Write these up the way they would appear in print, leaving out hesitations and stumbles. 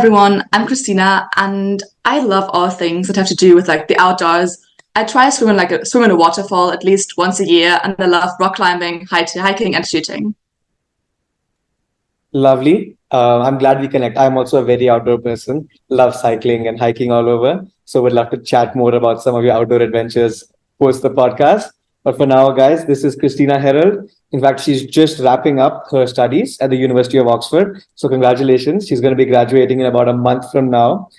everyone, I'm Christina and I love all things that have to do with like the outdoors. I try to swim in a waterfall at least once a year and I love rock climbing, hiking and shooting. Lovely. I'm glad we connect. I'm also a very outdoor person, love cycling and hiking all over. So would love to chat more about some of your outdoor adventures post the podcast. But for now, guys, this is Christina Herold. In fact, she's just wrapping up her studies at the University of Oxford. So congratulations. She's going to be graduating in about a month from now.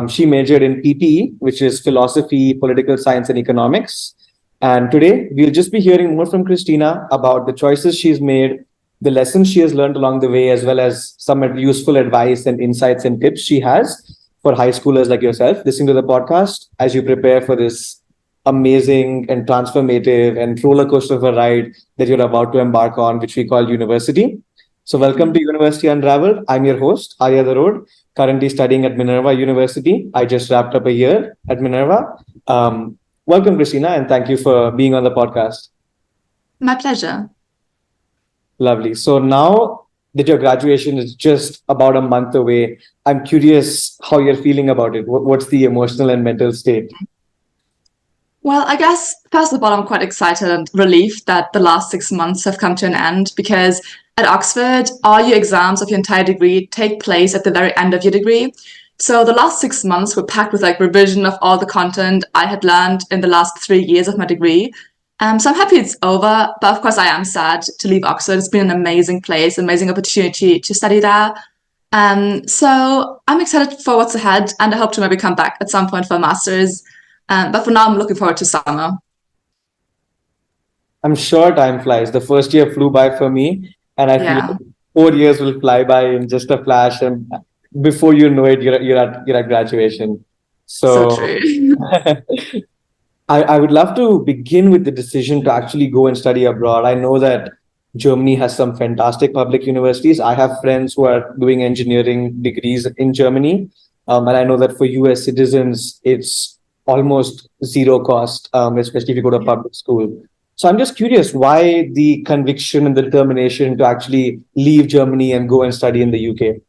She majored in PPE, which is philosophy, political science, and economics. And today, we'll just be hearing more from Christina about the choices she's made, the lessons she has learned along the way, as well as some useful advice and insights and tips she has for high schoolers like yourself listening to the podcast as you prepare for this amazing and transformative and roller coaster of a ride that you're about to embark on, which we call university. So welcome to University Unraveled. I'm your host, Arya the Road, currently studying at Minerva University. I just wrapped up a year at Minerva. Welcome, Christina, and thank you for being on the podcast. My pleasure. Lovely. So now that your graduation is just about a month away, I'm curious how you're feeling about it. What's the emotional and mental state? Well, I guess first of all, I'm quite excited and relieved that the last 6 months have come to an end because at Oxford, all your exams of your entire degree take place at the very end of your degree. So the last 6 months were packed with like revision of all the content I had learned in the last 3 years of my degree. So I'm happy it's over, but of course I am sad to leave Oxford. It's been an amazing place, amazing opportunity to study there. So I'm excited for what's ahead and I hope to maybe come back at some point for a master's. But for now, I'm looking forward to summer. I'm sure time flies. The first year flew by for me, and I feel Yeah, like 4 years will fly by in just a flash, and before you know it, you're at graduation. so So true. I would love to begin with the decision to actually go and study abroad. I know that Germany has some fantastic public universities. I have friends who are doing engineering degrees in Germany. And I know that for US citizens, it's almost zero cost, especially if you go to public school. So I'm just curious why the conviction and the determination to actually leave Germany and go and study in the UK.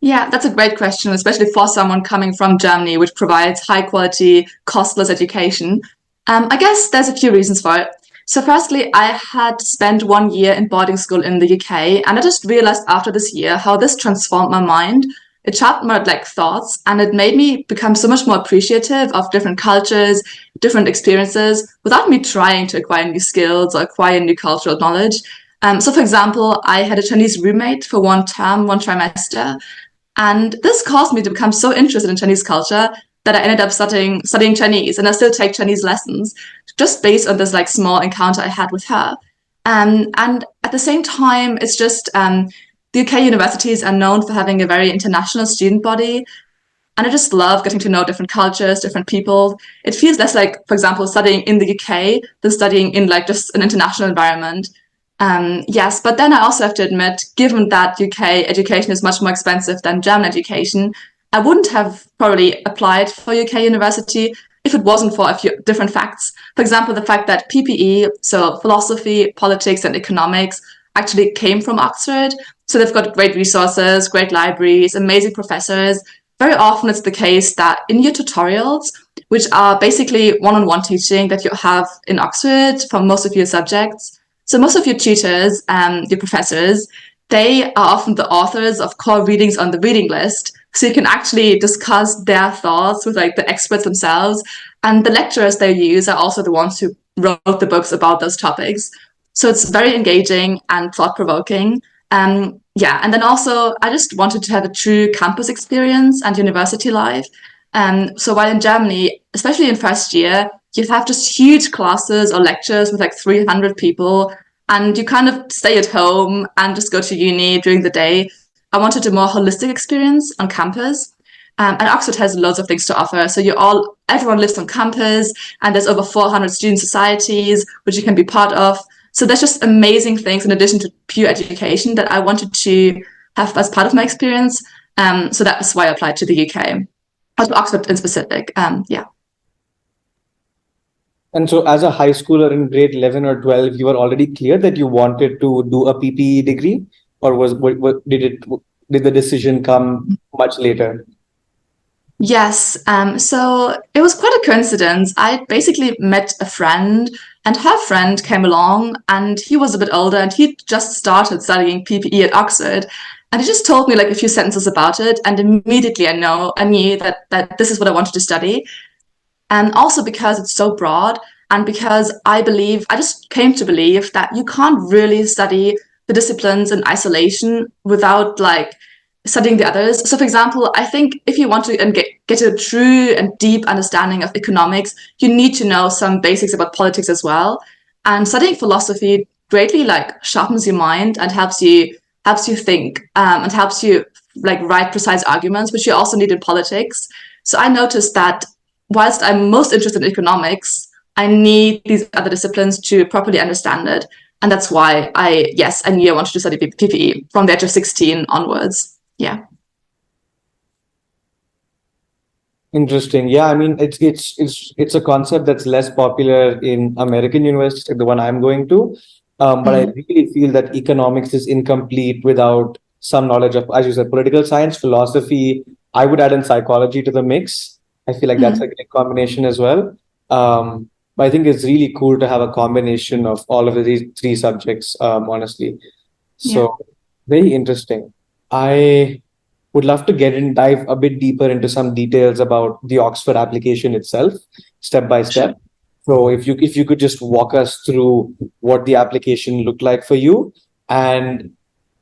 Yeah, that's a great question, especially for someone coming from Germany, which provides high quality, costless education. I guess there's a few reasons for it. So, firstly, I had spent 1 year in boarding school in the UK, and I just realized after this year how this transformed my mind. It sharpened my like thoughts, and it made me become so much more appreciative of different cultures, different experiences, without me trying to acquire new skills or acquire new cultural knowledge. So, for example, I had a Chinese roommate for one term, one trimester, and this caused me to become so interested in Chinese culture that I ended up studying Chinese, and I still take Chinese lessons just based on this like small encounter I had with her. And at the same time, it's just the UK universities are known for having a very international student body, and I just love getting to know different cultures, different people. It feels less like, for example, studying in the UK than studying in like just an international environment. Yes, but then I also have to admit, given that UK education is much more expensive than German education, I wouldn't have probably applied for UK university if it wasn't for a few different facts. For example, the fact that PPE, so philosophy, politics, and economics, actually came from Oxford. So they've got great resources, great libraries, amazing professors. Very often it's the case that in your tutorials, which are basically one-on-one teaching that you have in Oxford for most of your subjects, so most of your tutors, your professors, they are often the authors of core readings on the reading list. So you can actually discuss their thoughts with like the experts themselves. And the lecturers they use are also the ones who wrote the books about those topics. So it's very engaging and thought-provoking. Yeah, and then also I just wanted to have a true campus experience and university life. So while in Germany, especially in first year, you have just huge classes or lectures with like 300 people, and you kind of stay at home and just go to uni during the day. I wanted a more holistic experience on campus. And Oxford has loads of things to offer. So everyone lives on campus, and there's over 400 student societies, which you can be part of. So there's just amazing things in addition to pure education that I wanted to have as part of my experience. So that's why I applied to the UK, or to Oxford in specific. Yeah. And so as a high schooler in grade 11 or 12, you were already clear that you wanted to do a PPE degree, or did the decision come much later? Yes. So it was quite a coincidence. I basically met a friend, and her friend came along, and he was a bit older, and he just started studying PPE at Oxford. And he just told me like a few sentences about it, and immediately I knew that this is what I wanted to study. And also because it's so broad, and because I just came to believe that you can't really study the disciplines in isolation without like studying the others. So, for example, I think if you want to get a true and deep understanding of economics, you need to know some basics about politics as well. And studying philosophy greatly like sharpens your mind and helps you think, and helps you like write precise arguments, which you also need in politics. So I noticed that whilst I'm most interested in economics, I need these other disciplines to properly understand it. And that's why I knew I wanted to study PPE from the age of 16 onwards. Yeah. Interesting. Yeah, I mean, it's a concept that's less popular in American universities, like the one I'm going to. But I really feel that economics is incomplete without some knowledge of, as you said, political science, philosophy. I would add in psychology to the mix. I feel like that's a great combination as well. But I think it's really cool to have a combination of all of these three subjects, honestly. Yeah. So very interesting. I would love to dive a bit deeper into some details about the Oxford application itself, step by Sure. step. So if you could just walk us through what the application looked like for you, and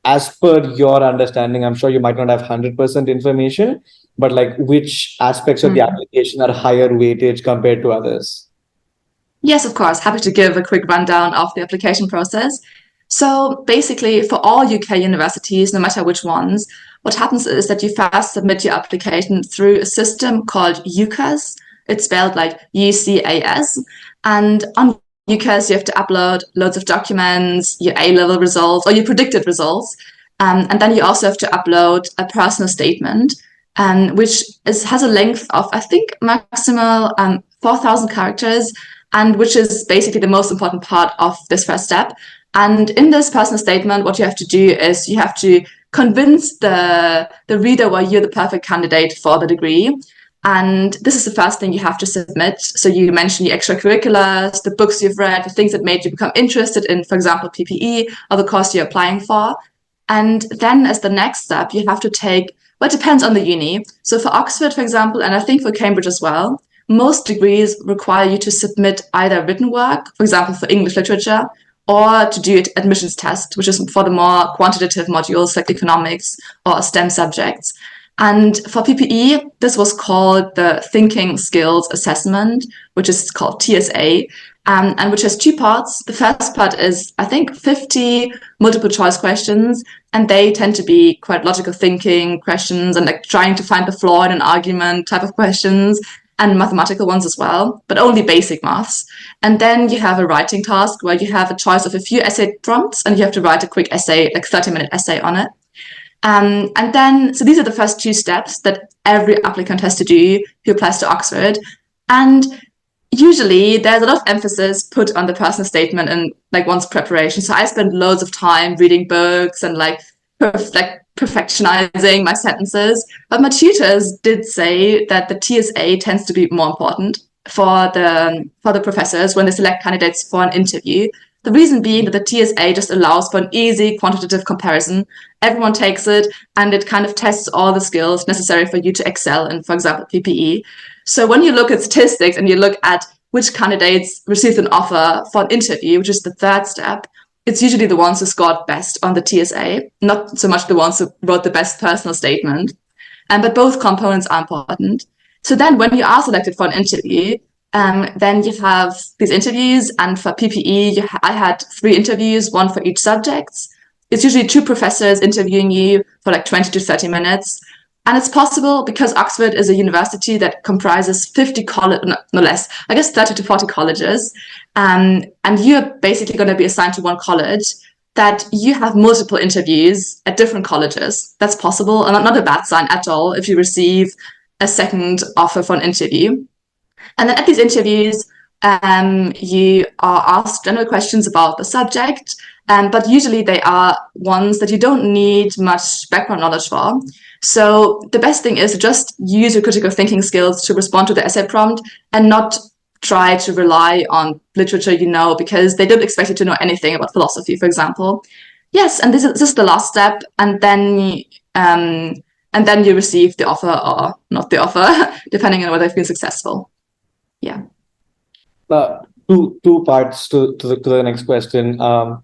as per your understanding, I'm sure you might not have 100% information, but like which aspects of the application are higher weightage compared to others? Yes, of course. Happy to give a quick rundown of the application process. So basically, for all UK universities, no matter which ones, what happens is that you first submit your application through a system called UCAS. It's spelled like UCAS. And on UCAS, you have to upload loads of documents, your A-level results, or your predicted results. And then you also have to upload a personal statement, which has a length of, I think, maximal 4,000 characters, and which is basically the most important part of this first step. And in this personal statement, what you have to do is you have to convince the reader why you're the perfect candidate for the degree. And this is the first thing you have to submit. So you mention your extracurriculars, the books you've read, the things that made you become interested in, for example, PPE or the course you're applying for. And then as the next step, you have to take, well, it depends on the uni. So for Oxford, for example, and I think for Cambridge as well, most degrees require you to submit either written work, for example, for English literature, or to do an admissions test, which is for the more quantitative modules like economics or STEM subjects. And for PPE, this was called the Thinking Skills Assessment, which is called TSA, and which has two parts. The first part is, I think, 50 multiple choice questions, and they tend to be quite logical thinking questions and like trying to find the flaw in an argument type of questions, and mathematical ones as well, but only basic maths. And then you have a writing task where you have a choice of a few essay prompts, and you have to write a quick essay, like 30-minute essay on it. And then, so these are the first two steps that every applicant has to do who applies to Oxford. And usually there's a lot of emphasis put on the personal statement and like one's preparation. So I spent loads of time reading books and like perfectionizing my sentences. But my tutors did say that the TSA tends to be more important for the professors when they select candidates for an interview. The reason being that the TSA just allows for an easy quantitative comparison. Everyone takes it, and it kind of tests all the skills necessary for you to excel in, for example, PPE. So when you look at statistics and you look at which candidates received an offer for an interview, which is the third step, it's usually the ones who scored best on the TSA, not so much the ones who wrote the best personal statement. But both components are important. So then when you are selected for an interview, then you have these interviews, and for PPE, I had 3 interviews, one for each subject. It's usually 2 professors interviewing you for like 20 to 30 minutes. And it's possible because Oxford is a university that comprises 50 colleges, no less, I guess 30 to 40 colleges. And you're basically going to be assigned to one college, that you have multiple interviews at different colleges. That's possible, and not a bad sign at all if you receive a second offer for an interview. And then at these interviews, you are asked general questions about the subject, But usually they are ones that you don't need much background knowledge for. So the best thing is to just use your critical thinking skills to respond to the essay prompt and not try to rely on literature because they don't expect you to know anything about philosophy, for example. Yes, and this is the last step, and then you receive the offer or not the offer, depending on whether you've been successful. Yeah. Two parts to the next question. One,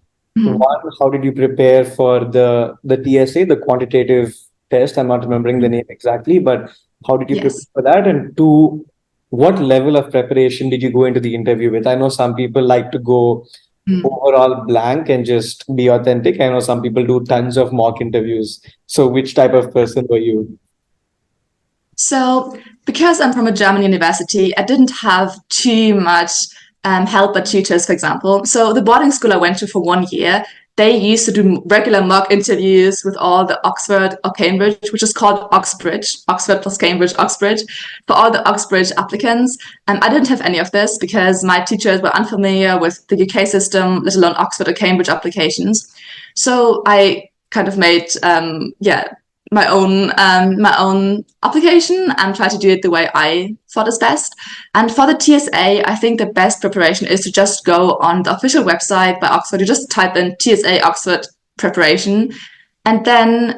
how did you prepare for the TSA, the quantitative test? I'm not remembering the name exactly, but how did you prepare for that? And two, what level of preparation did you go into the interview with? I know some people like to go overall blank and just be authentic. I know some people do tons of mock interviews. So which type of person were you? So because I'm from a German university, I didn't have too much help by tutors, for example. So the boarding school I went to for 1 year, they used to do regular mock interviews with all the Oxford or Cambridge, which is called Oxbridge, Oxford plus Cambridge, Oxbridge, for all the Oxbridge applicants. I didn't have any of this because my teachers were unfamiliar with the UK system, let alone Oxford or Cambridge applications. So I kind of made, my own application and try to do it the way I thought is best. And for the TSA, I think the best preparation is to just go on the official website by Oxford. You just type in TSA Oxford preparation, and then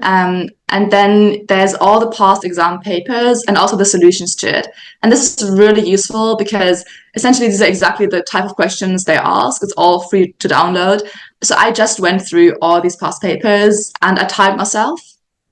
there's all the past exam papers and also the solutions to it. And this is really useful because essentially these are exactly the type of questions they ask. It's all free to download. So I just went through all these past papers and I timed myself.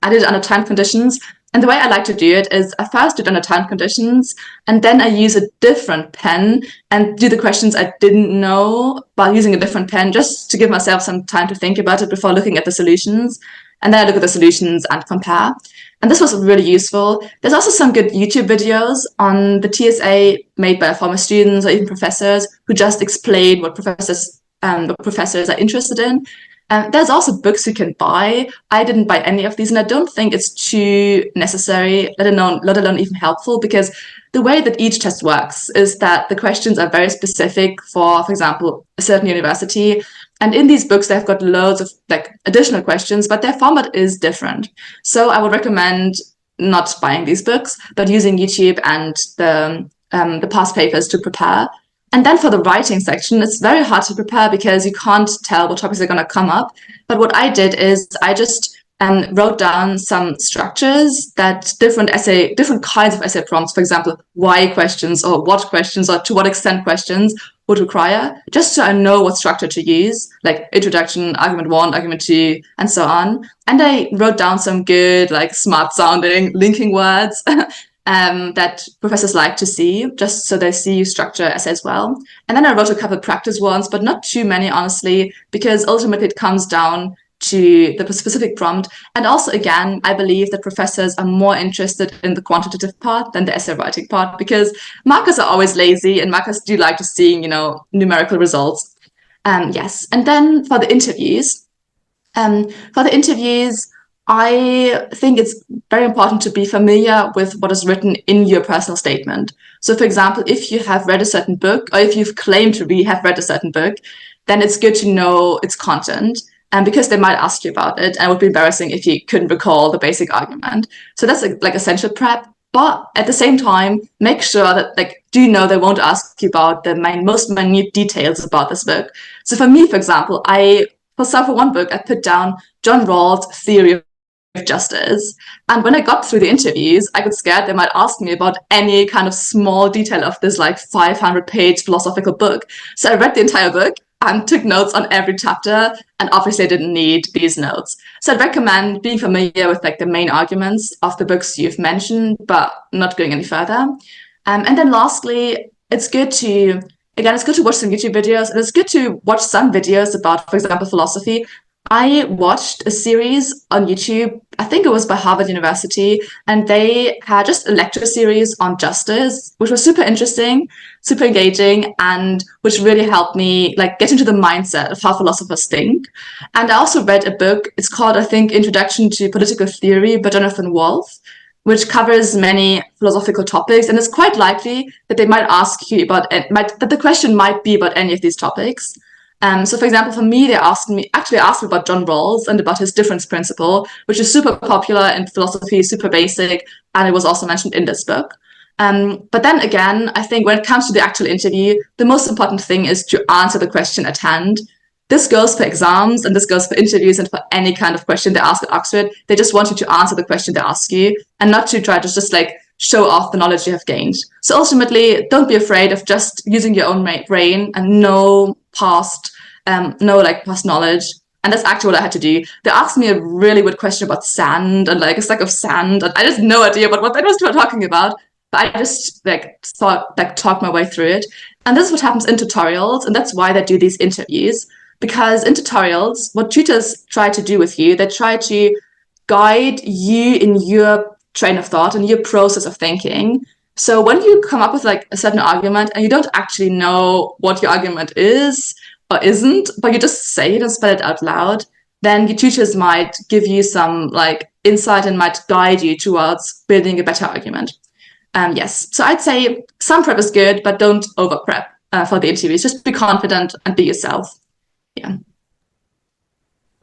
I did it under timed conditions. And the way I like to do it is I first do it under timed conditions, and then I use a different pen and do the questions I didn't know by using a different pen, just to give myself some time to think about it before looking at the solutions. And then I look at the solutions and compare. And this was really useful. There's also some good YouTube videos on the TSA made by former students or even professors who just explain what professors are interested in. There's also books you can buy. I didn't buy any of these, and I don't think it's too necessary, let alone even helpful, because the way that each test works is that the questions are very specific for example, a certain university. And in these books, they've got loads of additional questions, but their format is different. So I would recommend not buying these books, but using YouTube and the past papers to prepare. And then for the writing section, it's very hard to prepare because you can't tell what topics are going to come up. But what I did is I just wrote down some structures that different kinds of essay prompts, for example, why questions or what questions or to what extent questions would require, just so I know what structure to use, like introduction, argument 1, argument 2, and so on. And I wrote down some good, smart sounding linking words that professors like to see, just so they see you structure essays well. And then I wrote a couple of practice ones, but not too many, honestly, because ultimately it comes down to the specific prompt. And also, again, I believe that professors are more interested in the quantitative part than the essay writing part, because markers are always lazy and markers do like to see, numerical results. Yes. And then for the interviews, I think it's very important to be familiar with what is written in your personal statement. So, for example, if you have read a certain book, or if you've claimed to have read a certain book, then it's good to know its content, and because they might ask you about it, and it would be embarrassing if you couldn't recall the basic argument. So that's essential prep. But at the same time, make sure that they won't ask you about the most minute details about this book. So for me, for example, for one book, I put down John Rawls' theory of justice. And when I got through the interviews, I got scared they might ask me about any kind of small detail of this 500-page philosophical book. So I read the entire book and took notes on every chapter, and obviously I didn't need these notes. So I'd recommend being familiar with the main arguments of the books you've mentioned, but not going any further. And then lastly, it's good to watch some YouTube videos, and it's good to watch some videos about, for example, philosophy. I watched a series on YouTube, I think it was by Harvard University, and they had just a lecture series on justice, which was super interesting, super engaging, and which really helped me get into the mindset of how philosophers think. And I also read a book, it's called, I think, Introduction to Political Theory by Jonathan Wolff, which covers many philosophical topics, and it's quite likely that they might ask you that the question might be about any of these topics. So for example, for me, they asked me about John Rawls and about his difference principle, which is super popular in philosophy, super basic, and it was also mentioned in this book. But then again, I think when it comes to the actual interview, the most important thing is to answer the question at hand. This goes for exams and this goes for interviews and for any kind of question they ask at Oxford. They just want you to answer the question they ask you and not to try to just like show off the knowledge you have gained. So ultimately, don't be afraid of just using your own brain and no past knowledge. And that's actually what I had to do. They asked me a really weird question about sand and like a stack of sand, and I just had no idea about what they was talking about. But I just talked my way through it. And this is what happens in tutorials, and that's why they do these interviews. Because in tutorials, what tutors try to do with you, they try to guide you in your train of thought and your process of thinking. So when you come up with like a certain argument and you don't actually know what your argument is or isn't, but you just say it and spell it out loud, then your tutors might give you some like insight and might guide you towards building a better argument. Yes, so I'd say some prep is good, but don't over prep for the interviews. Just be confident and be yourself. Yeah.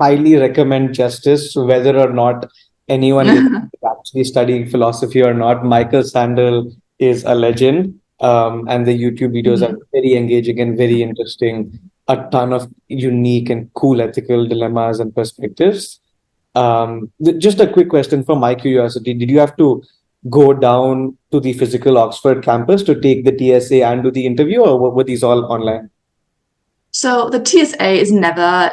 Highly recommend Justice, whether or not anyone is actually studying philosophy or not. Michael Sandel is a legend, and the YouTube videos are very engaging and very interesting. A ton of unique and cool ethical dilemmas and perspectives. Just a quick question for my curiosity: did you have to go down to the physical Oxford campus to take the TSA and do the interview, or were these all online? So the TSA is never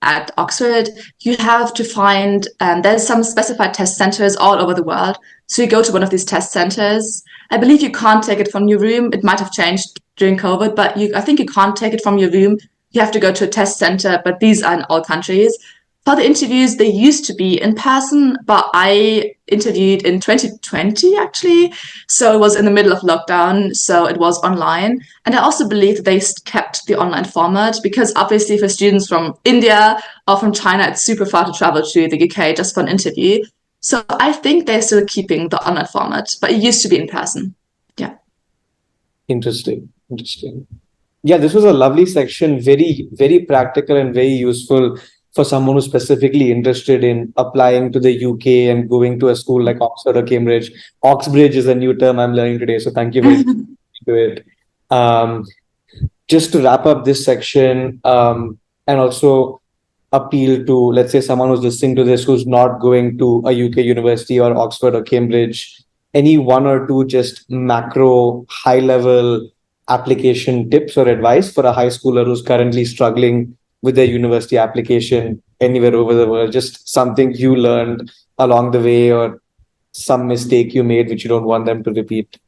at Oxford. You have to find there's some specified test centers all over the world. So you go to one of these test centers. I believe you can't take it from your room. It might have changed during COVID, but I think you can't take it from your room. You have to go to a test center, but these are in all countries. For the interviews, they used to be in person, but I interviewed in 2020, actually. So it was in the middle of lockdown, so it was online. And I also believe that they kept the online format because obviously for students from India or from China, it's super far to travel to the UK just for an interview. So I think they're still keeping the online format, but it used to be in person. Yeah. Interesting. Yeah, this was a lovely section, very, very practical and very useful for someone who's specifically interested in applying to the UK and going to a school like Oxford or Cambridge. Oxbridge is a new term I'm learning today, so thank you very much for it. Just to wrap up this section, and also appeal to, let's say, someone who's listening to this who's not going to a UK university or Oxford or Cambridge, any one or two just macro, high-level application tips or advice for a high schooler who's currently struggling with their university application anywhere over the world, just something you learned along the way or some mistake you made which you don't want them to repeat?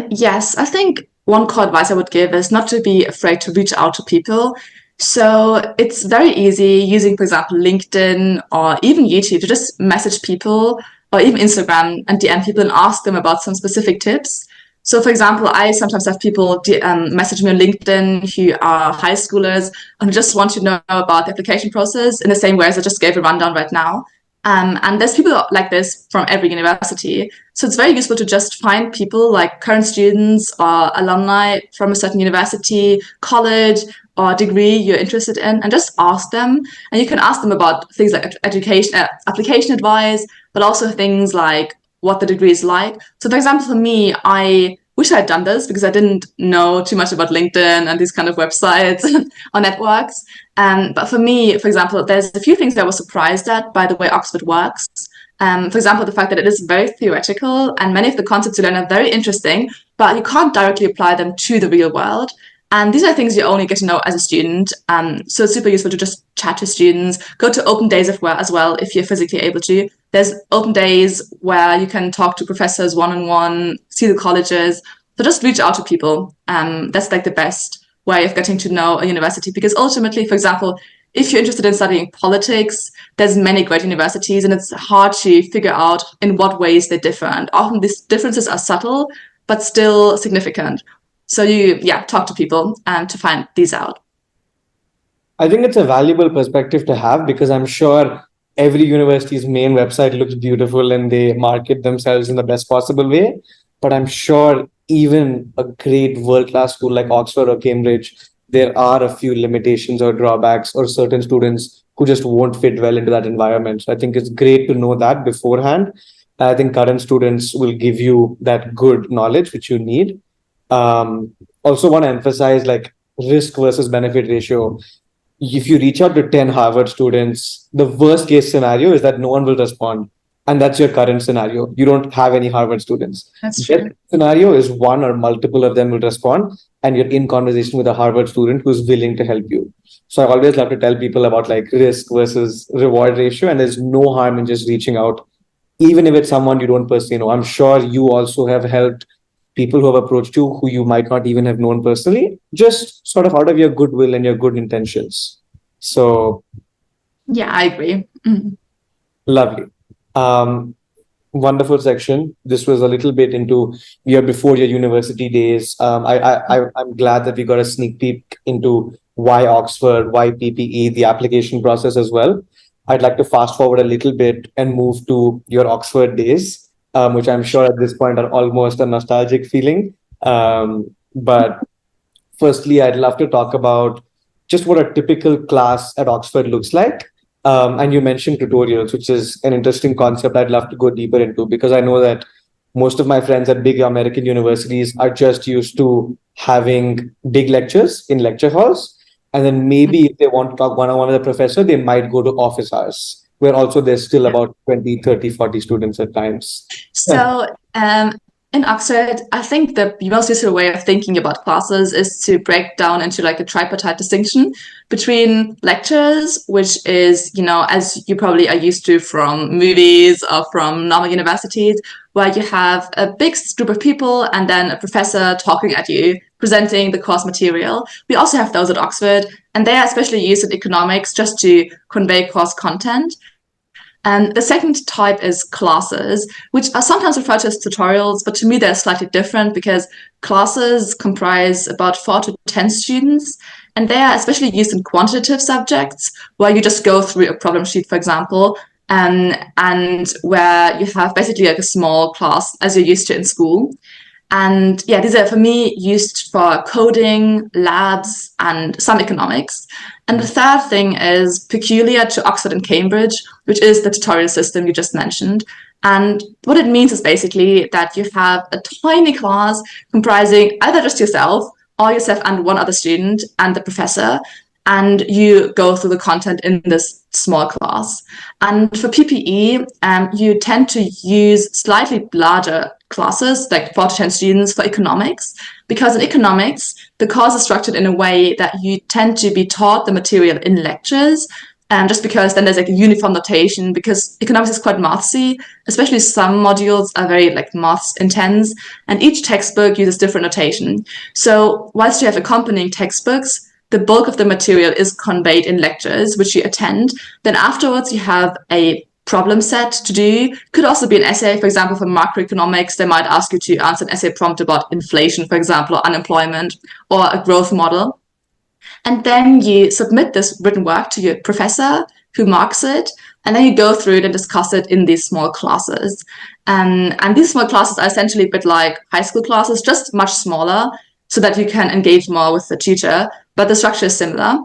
Yes, I think one core advice I would give is not to be afraid to reach out to people. So it's very easy using, for example, LinkedIn or even YouTube to just message people or even Instagram and DM people and ask them about some specific tips. So, for example, I sometimes have people message me on LinkedIn who are high schoolers and just want to know about the application process in the same way as I just gave a rundown right now. And there's people like this from every university. So it's very useful to just find people like current students or alumni from a certain university, college, or degree you're interested in, and just ask them. And you can ask them about things like education, application advice, but also things like what the degree is like. So, for example, for me, I wish I had done this because I didn't know too much about LinkedIn and these kind of websites or networks. But for me, for example, there's a few things that I was surprised at by the way Oxford works. For example, the fact that it is very theoretical and many of the concepts you learn are very interesting, but you can't directly apply them to the real world. And these are things you only get to know as a student. So it's super useful to just chat to students, go to open days as well if you're physically able to. There's open days where you can talk to professors one-on-one, see the colleges. So just reach out to people. That's like the best way of getting to know a university, because ultimately, for example, if you're interested in studying politics, there's many great universities and it's hard to figure out in what ways they differ. And often these differences are subtle, but still significant. So talk to people to find these out. I think it's a valuable perspective to have because I'm sure every university's main website looks beautiful and they market themselves in the best possible way. But I'm sure even a great world-class school like Oxford or Cambridge, there are a few limitations or drawbacks or certain students who just won't fit well into that environment. So I think it's great to know that beforehand. I think current students will give you that good knowledge which you need. Also want to emphasize like risk versus benefit ratio. If you reach out to 10 Harvard students, the worst case scenario is that no one will respond. And that's your current scenario. You don't have any Harvard students. That's Best true. scenario is one or multiple of them will respond, and you're in conversation with a Harvard student who's willing to help you. So I always love to tell people about like risk versus reward ratio, and there's no harm in just reaching out, even if it's someone you don't personally know. I'm sure you also have helped people who have approached you who you might not even have known personally, just sort of out of your goodwill and your good intentions. So Yeah, I agree. lovely. Um, Wonderful section. This was a little bit into your before your university days. I'm glad that we got a sneak peek into why Oxford, why PPE, the application process as well. I'd like to fast forward a little bit and move to your Oxford days, which I'm sure at this point are almost a nostalgic feeling. But firstly, I'd love to talk about just what a typical class at Oxford looks like. And you mentioned tutorials, which is an interesting concept I'd love to go deeper into because I know that most of my friends at big American universities are just used to having big lectures in lecture halls. And then maybe if they want to talk one on one with a professor, they might go to office hours, where also there's still about 20, 30, 40 students at times. So, in Oxford, I think the most useful way of thinking about classes is to break down into like a tripartite distinction between lectures, which is, as you probably are used to from movies or from normal universities, where you have a big group of people and then a professor talking at you, presenting the course material. We also have those at Oxford, and they are especially used in economics just to convey course content. And the second type is classes, which are sometimes referred to as tutorials, but to me they're slightly different because classes comprise about 4 to 10 students, and they are especially used in quantitative subjects where you just go through a problem sheet, for example, and where you have basically like a small class as you're used to in school. And yeah, these are for me used for coding, labs, and some economics. And the third thing is peculiar to Oxford and Cambridge, which is the tutorial system you just mentioned. And what it means is basically that you have a tiny class comprising either just yourself or yourself and one other student and the professor, and you go through the content in this small class. And for PPE, you tend to use slightly larger classes, like 4 to 10 students for economics, because in economics, the course is structured in a way that you tend to be taught the material in lectures, just because then there's like a uniform notation, because economics is quite mathsy, especially some modules are very like maths intense, and each textbook uses different notation. So whilst you have accompanying textbooks, the bulk of the material is conveyed in lectures, which you attend. Then afterwards, you have a problem set to do. Could also be an essay. For example, for macroeconomics, they might ask you to answer an essay prompt about inflation, for example, or unemployment, or a growth model. And then you submit this written work to your professor who marks it. And then you go through it and discuss it in these small classes. And these small classes are essentially a bit like high school classes, just much smaller, so that you can engage more with the tutor, but the structure is similar.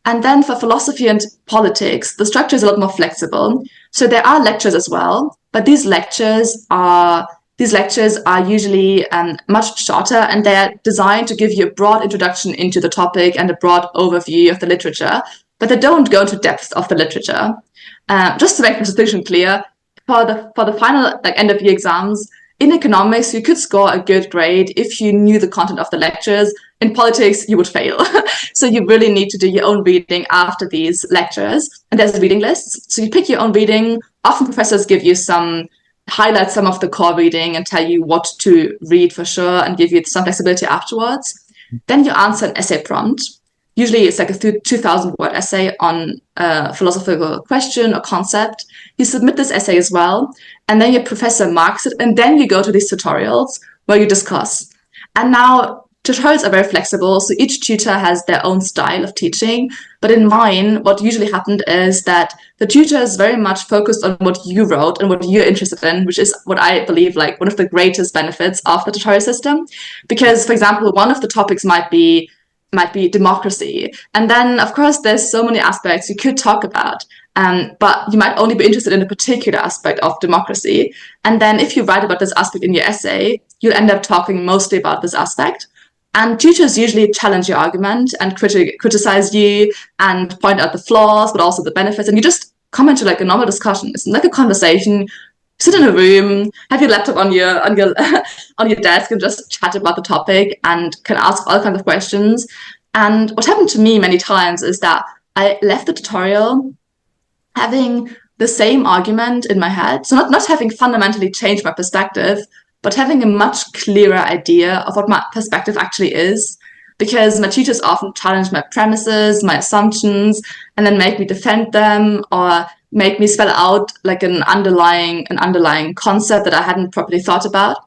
And then for philosophy and politics, the structure is a lot more flexible. So there are lectures as well, but these lectures are usually much shorter, and they're designed to give you a broad introduction into the topic and a broad overview of the literature, but they don't go into depth of the literature. Just to make the distinction clear, for the final end of year exams, in economics, you could score a good grade if you knew the content of the lectures. In politics, you would fail. So you really need to do your own reading after these lectures. And there's reading lists. So you pick your own reading. Often professors give you highlight some of the core reading and tell you what to read for sure and give you some flexibility afterwards. Then you answer an essay prompt. Usually it's like a 2,000-word essay on a philosophical question or concept. You submit this essay as well, and then your professor marks it, and then you go to these tutorials where you discuss. And now tutorials are very flexible, so each tutor has their own style of teaching. But in mine, what usually happened is that the tutor is very much focused on what you wrote and what you're interested in, which is what I believe like one of the greatest benefits of the tutorial system. Because, for example, one of the topics might be democracy. And then, of course, there's so many aspects you could talk about. But you might only be interested in a particular aspect of democracy. And then if you write about this aspect in your essay, you'll end up talking mostly about this aspect. And tutors usually challenge your argument and criticize you and point out the flaws, but also the benefits. And you just come into like a normal discussion. It's like a conversation. Sit in a room, have your laptop on your on your desk, and just chat about the topic and can ask all kinds of questions. And what happened to me many times is that I left the tutorial having the same argument in my head. So not having fundamentally changed my perspective, but having a much clearer idea of what my perspective actually is. Because my tutors often challenge my premises, my assumptions, and then make me defend them or make me spell out like an underlying concept that I hadn't properly thought about.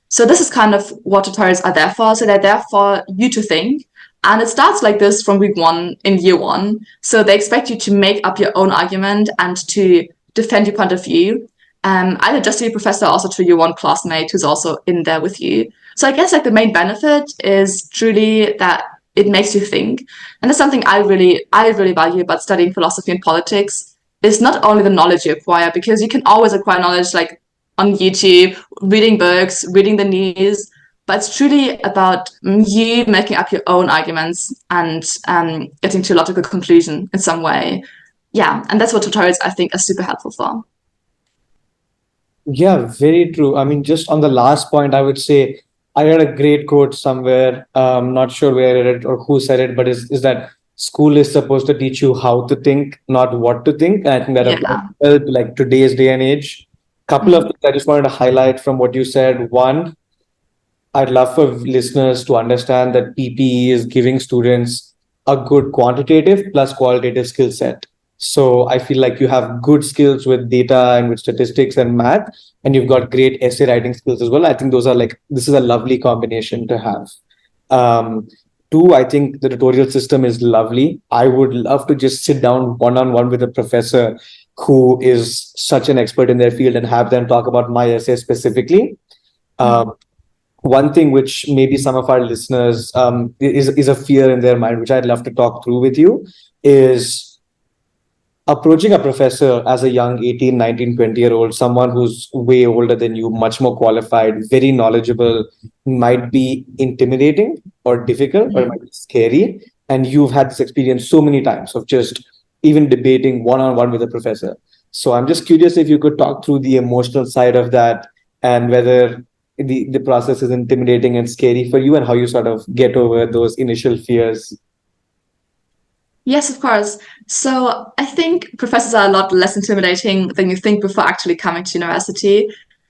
So this is kind of what tutorials are there for. So they're there for you to think. And it starts like this from week 1 in year 1. So they expect you to make up your own argument and to defend your point of view. Either just to your professor, also to your one classmate who's also in there with you. So I guess like the main benefit is truly that it makes you think. And that's something I really value about studying philosophy and politics, is not only the knowledge you acquire, because you can always acquire knowledge like on YouTube, reading books, reading the news, but it's truly about you making up your own arguments and getting to a logical conclusion in some way. Yeah, and that's what tutorials I think are super helpful for. Yeah, very true. I mean, just on the last point, I would say I read a great quote somewhere. Not sure where I read it or who said it, but is that school is supposed to teach you how to think, not what to think. And I think that applies well to like today's day and age. Couple of things I just wanted to highlight from what you said. One, I'd love for listeners to understand that PPE is giving students a good quantitative plus qualitative skill set. So I feel like you have good skills with data and with statistics and math, and you've got great essay writing skills as well. I think this is a lovely combination to have. Two, I think the tutorial system is lovely. I would love to just sit down one-on-one with a professor who is such an expert in their field and have them talk about my essay specifically. One thing which maybe some of our listeners is a fear in their mind, which I'd love to talk through with you, is approaching a professor as a young 18, 19, 20-year-old, someone who's way older than you, much more qualified, very knowledgeable, might be intimidating or difficult or it might be scary. And you've had this experience so many times of just even debating one-on-one with a professor. So I'm just curious if you could talk through the emotional side of that and whether the process is intimidating and scary for you and how you sort of get over those initial fears. Yes, of course. So I think professors are a lot less intimidating than you think before actually coming to university.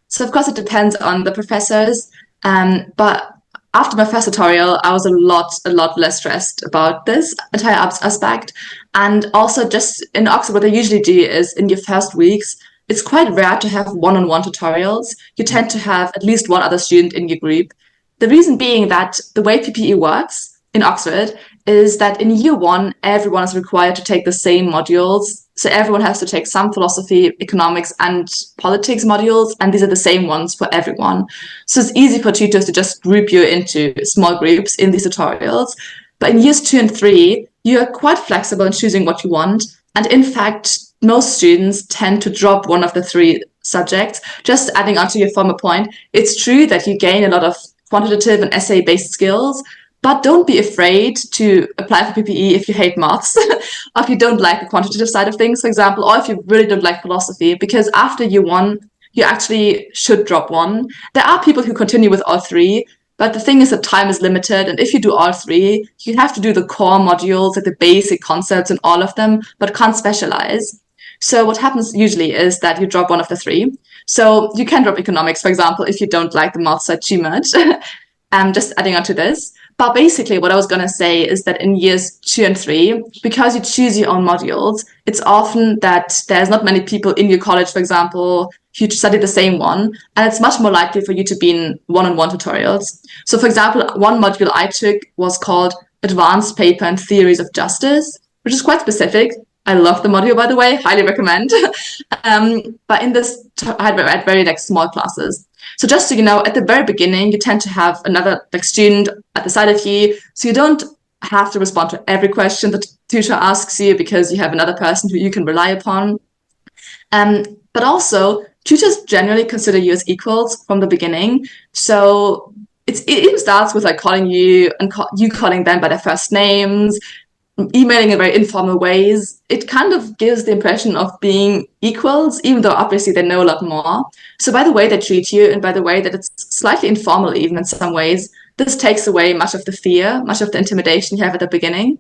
So of course it depends on the professors. But after my first tutorial, I was a lot less stressed about this entire aspect. And also just in Oxford, what they usually do is in your first weeks, it's quite rare to have one-on-one tutorials. You tend to have at least one other student in your group. The reason being that the way PPE works in Oxford is that in year 1, everyone is required to take the same modules. So everyone has to take some philosophy, economics, and politics modules, and these are the same ones for everyone. So it's easy for tutors to just group you into small groups in these tutorials. But in years 2 and 3, you are quite flexible in choosing what you want. And in fact, most students tend to drop one of the 3 subjects. Just adding on to your former point, it's true that you gain a lot of quantitative and essay-based skills, but don't be afraid to apply for PPE if you hate maths, or if you don't like the quantitative side of things, for example, or if you really don't like philosophy, because after year 1, you actually should drop one. There are people who continue with all 3, but the thing is that time is limited, and if you do all 3, you have to do the core modules, like the basic concepts in all of them, but can't specialize. So what happens usually is that you drop one of the 3. So you can drop economics, for example, if you don't like the math side too much. Just adding on to this. But basically, what I was going to say is that in years 2 and 3, because you choose your own modules, it's often that there's not many people in your college, for example, who study the same one. And it's much more likely for you to be in one-on-one tutorials. So, for example, one module I took was called Advanced Paper and Theories of Justice, which is quite specific. I love the module, by the way, highly recommend. But in this, I had very like small classes. So just so you know, at the very beginning, you tend to have another like student at the side of you. So you don't have to respond to every question the tutor asks you because you have another person who you can rely upon. But also, tutors generally consider you as equals from the beginning. So it even starts with like calling you and you calling them by their first names, emailing in very informal ways. It kind of gives the impression of being equals, even though obviously they know a lot more. So by the way they treat you and by the way that it's slightly informal, even in some ways, this takes away much of the fear, much of the intimidation you have at the beginning.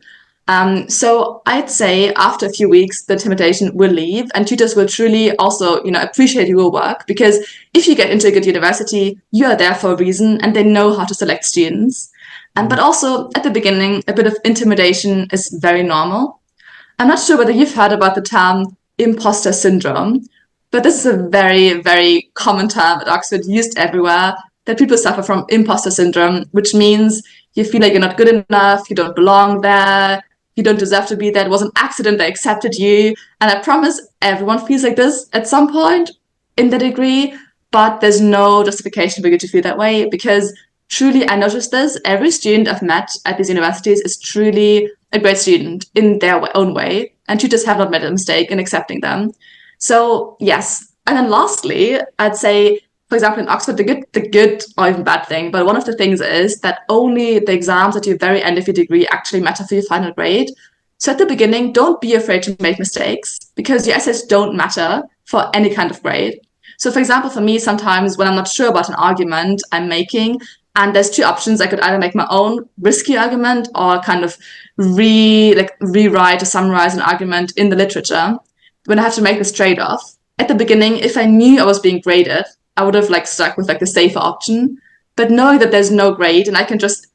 So I'd say after a few weeks, the intimidation will leave and tutors will truly also, appreciate your work, because if you get into a good university, you are there for a reason and they know how to select students. But also at the beginning, a bit of intimidation is very normal. I'm not sure whether you've heard about the term imposter syndrome, but this is a very, very common term at Oxford, used everywhere, that people suffer from imposter syndrome, which means you feel like you're not good enough, you don't belong there, you don't deserve to be there, it was an accident, they accepted you. And I promise everyone feels like this at some point in the degree, but there's no justification for you to feel that way, because truly, I noticed this. Every student I've met at these universities is truly a great student in their own way, and tutors have not made a mistake in accepting them. So yes. And then lastly, I'd say, for example, in Oxford, the good or even bad thing, but one of the things is that only the exams at your very end of your degree actually matter for your final grade. So at the beginning, don't be afraid to make mistakes, because your essays don't matter for any kind of grade. So for example, for me, sometimes when I'm not sure about an argument I'm making, and there's two options. I could either make my own risky argument or kind of rewrite or summarize an argument in the literature. When I have to make this trade-off, at the beginning, if I knew I was being graded, I would have stuck with the safer option. But knowing that there's no grade and I can just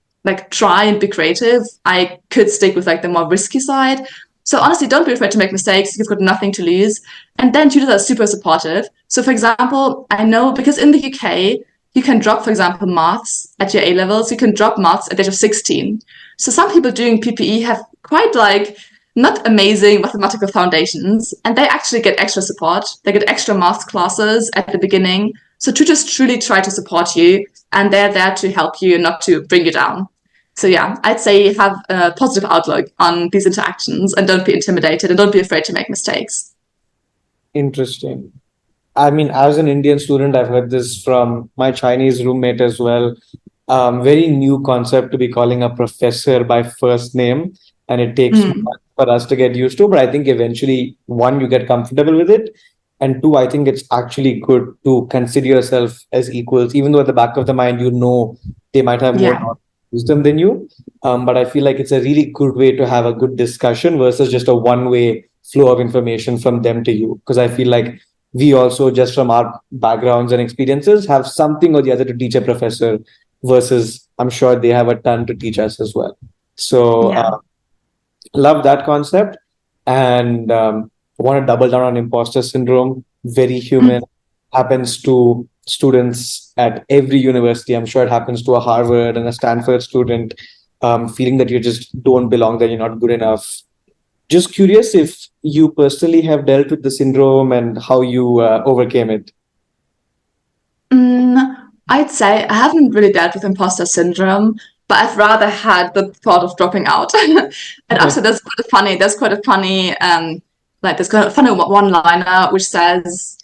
try and be creative, I could stick with the more risky side. So honestly, don't be afraid to make mistakes. You've got nothing to lose. And then tutors are super supportive. So for example, I know because in the UK, you can drop, for example, maths at your A-levels. You can drop maths at the age of 16. So some people doing PPE have quite not amazing mathematical foundations, and they actually get extra support. They get extra maths classes at the beginning. So tutors truly try to support you, and they're there to help you, not to bring you down. So yeah, I'd say have a positive outlook on these interactions and don't be intimidated and don't be afraid to make mistakes. Interesting. I mean, as an Indian student, I've heard this from my Chinese roommate as well. Very new concept to be calling a professor by first name, and it takes months for us to get used to. But I think eventually, one, you get comfortable with it, and two, I think it's actually good to consider yourself as equals, even though at the back of the mind, they might have more wisdom than you. But I feel like it's a really good way to have a good discussion versus just a one-way flow of information from them to you. Because I feel like we also, just from our backgrounds and experiences, have something or the other to teach a professor versus I'm sure they have a ton to teach us as well. So love that concept. And want to double down on imposter syndrome. Very human. Happens to students at every university. I'm sure it happens to a Harvard and a Stanford student, feeling that you just don't belong there, you're not good enough. Just curious if you personally have dealt with the syndrome and how you overcame it. I'd say I haven't really dealt with imposter syndrome, but I've rather had the thought of dropping out. And actually, there's quite a funny one-liner which says,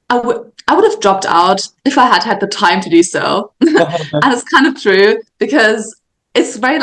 I would have dropped out if I had had the time to do so. And it's kind of true, because it's very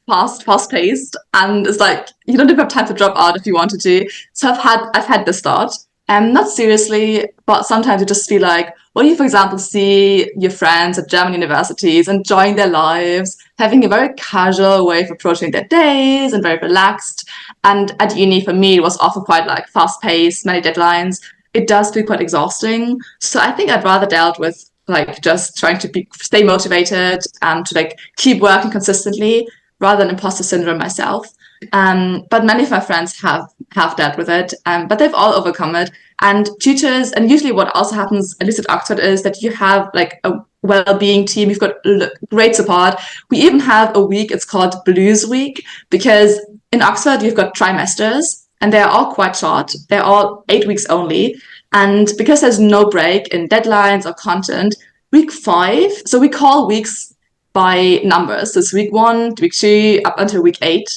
fast-paced, and it's you don't even have time to drop out if you wanted to. So I've had this thought, not seriously, but sometimes you just feel when you, for example, see your friends at German universities enjoying their lives, having a very casual way of approaching their days and very relaxed. And at uni, for me, it was often quite fast-paced, many deadlines. It does feel quite exhausting. So I think I'd rather dealt with like just trying to stay motivated and to like keep working consistently rather than imposter syndrome myself. But many of my friends have dealt with it, but they've all overcome it. And tutors, and usually what also happens, at least at Oxford, is that you have like a well-being team. You've got great support. We even have a week, it's called Blues Week, because in Oxford you've got trimesters and they're all quite short. They're all 8 weeks only. And because there's no break in deadlines or content, week 5, so we call weeks by numbers. So it's week 1 to week 2 up until week 8.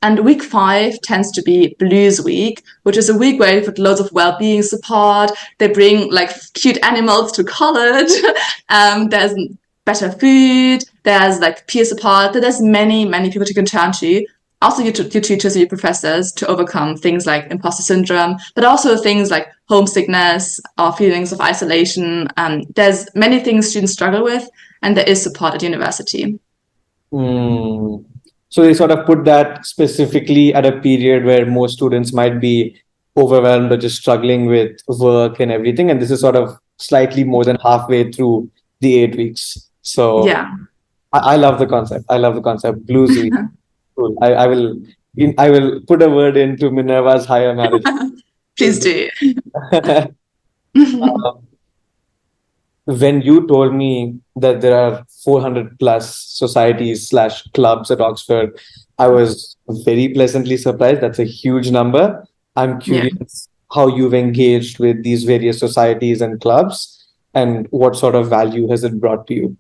And week 5 tends to be Blues Week, which is a week where you put loads of well-being support. They bring like cute animals to college. There's better food. There's like peer support. There's many people you can turn to. Also, your tutors or your professors to overcome things like imposter syndrome, but also things like homesickness or feelings of isolation. There's many things students struggle with, and there is support at university. So they sort of put that specifically at a period where most students might be overwhelmed or just struggling with work and everything. And this is sort of slightly more than halfway through the 8 weeks. So yeah, I love the concept. I love the concept. Blues Week. Cool. I will put a word into Minerva's higher management. Please do. When you told me that there are 400 plus societies / clubs at Oxford, I was very pleasantly surprised. That's a huge number. I'm curious how you've engaged with these various societies and clubs and what sort of value has it brought to you?